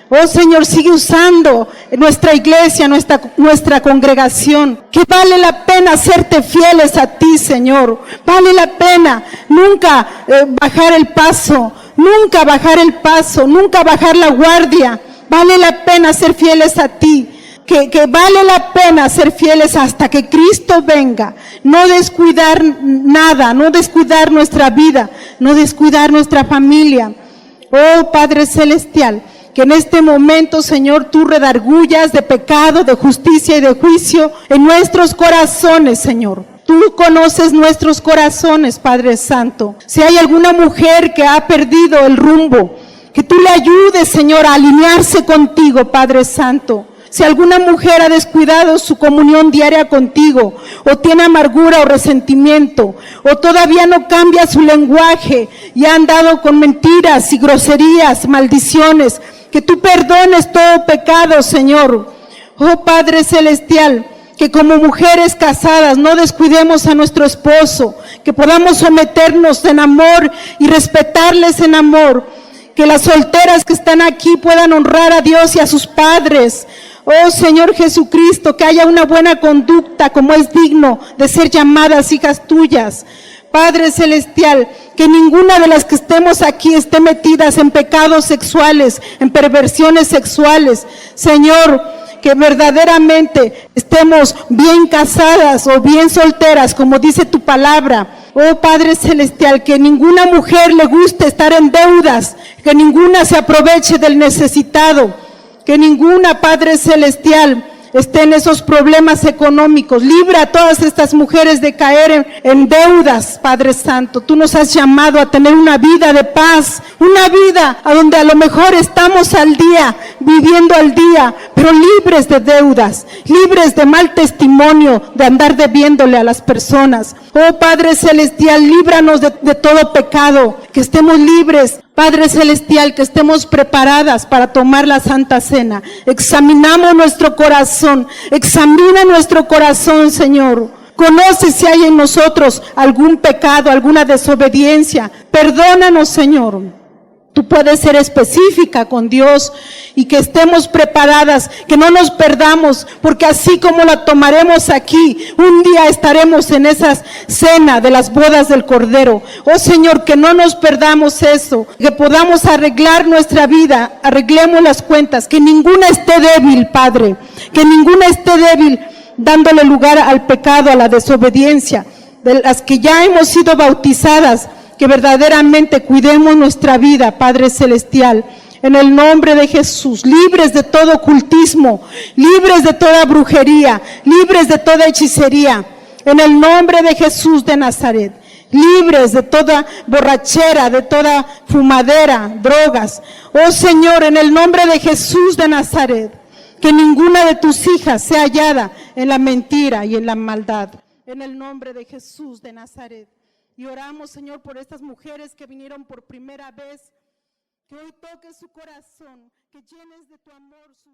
Oh Señor, sigue usando nuestra iglesia, nuestra congregación, que vale la pena serte fieles a ti, Señor. Vale la pena nunca bajar el paso, nunca bajar la guardia. Vale la pena ser fieles a ti, que vale la pena ser fieles hasta que Cristo venga. No descuidar nada, no descuidar nuestra vida, no descuidar nuestra familia. Oh Padre Celestial, que en este momento, Señor, tú redargullas de pecado, de justicia y de juicio en nuestros corazones, Señor. Tú conoces nuestros corazones, Padre Santo. Si hay alguna mujer que ha perdido el rumbo, que tú le ayudes, Señor, a alinearse contigo, Padre Santo. Si alguna mujer ha descuidado su comunión diaria contigo, o tiene amargura o resentimiento, o todavía no cambia su lenguaje y ha andado con mentiras y groserías, maldiciones, que tú perdones todo pecado, Señor. Oh Padre Celestial, que como mujeres casadas no descuidemos a nuestro esposo, que podamos someternos en amor y respetarles en amor, que las solteras que están aquí puedan honrar a Dios y a sus padres. Oh Señor Jesucristo, que haya una buena conducta como es digno de ser llamadas hijas tuyas. Padre Celestial, que ninguna de las que estemos aquí esté metidas en pecados sexuales, en perversiones sexuales. Señor, que verdaderamente estemos bien casadas o bien solteras, como dice tu palabra. Oh Padre Celestial, que ninguna mujer le guste estar en deudas, que ninguna se aproveche del necesitado, que ninguna, Padre Celestial, esté en esos problemas económicos. Libra a todas estas mujeres de caer en deudas, Padre Santo. Tú nos has llamado a tener una vida de paz, una vida a donde a lo mejor estamos al día, viviendo al día, pero libres de deudas, libres de mal testimonio, de andar debiéndole a las personas. Oh Padre Celestial, líbranos de todo pecado, que estemos libres. Padre Celestial, que estemos preparadas para tomar la Santa Cena. Examinamos nuestro corazón, examina nuestro corazón, Señor. Conoce si hay en nosotros algún pecado, alguna desobediencia. Perdónanos, Señor. Tú puedes ser específica con Dios y que estemos preparadas, que no nos perdamos, porque así como la tomaremos aquí, un día estaremos en esa cena de las bodas del Cordero. Oh Señor, que no nos perdamos eso, que podamos arreglar nuestra vida, arreglemos las cuentas, que ninguna esté débil, Padre, que ninguna esté débil, dándole lugar al pecado, a la desobediencia, de las que ya hemos sido bautizadas. Que verdaderamente cuidemos nuestra vida, Padre Celestial, en el nombre de Jesús, libres de todo ocultismo, libres de toda brujería, libres de toda hechicería, en el nombre de Jesús de Nazaret, libres de toda borrachera, de toda fumadera, drogas. Oh Señor, en el nombre de Jesús de Nazaret, que ninguna de tus hijas sea hallada en la mentira y en la maldad, en el nombre de Jesús de Nazaret. Y oramos, Señor, por estas mujeres que vinieron por primera vez, que hoy toques su corazón, que llenes de tu amor su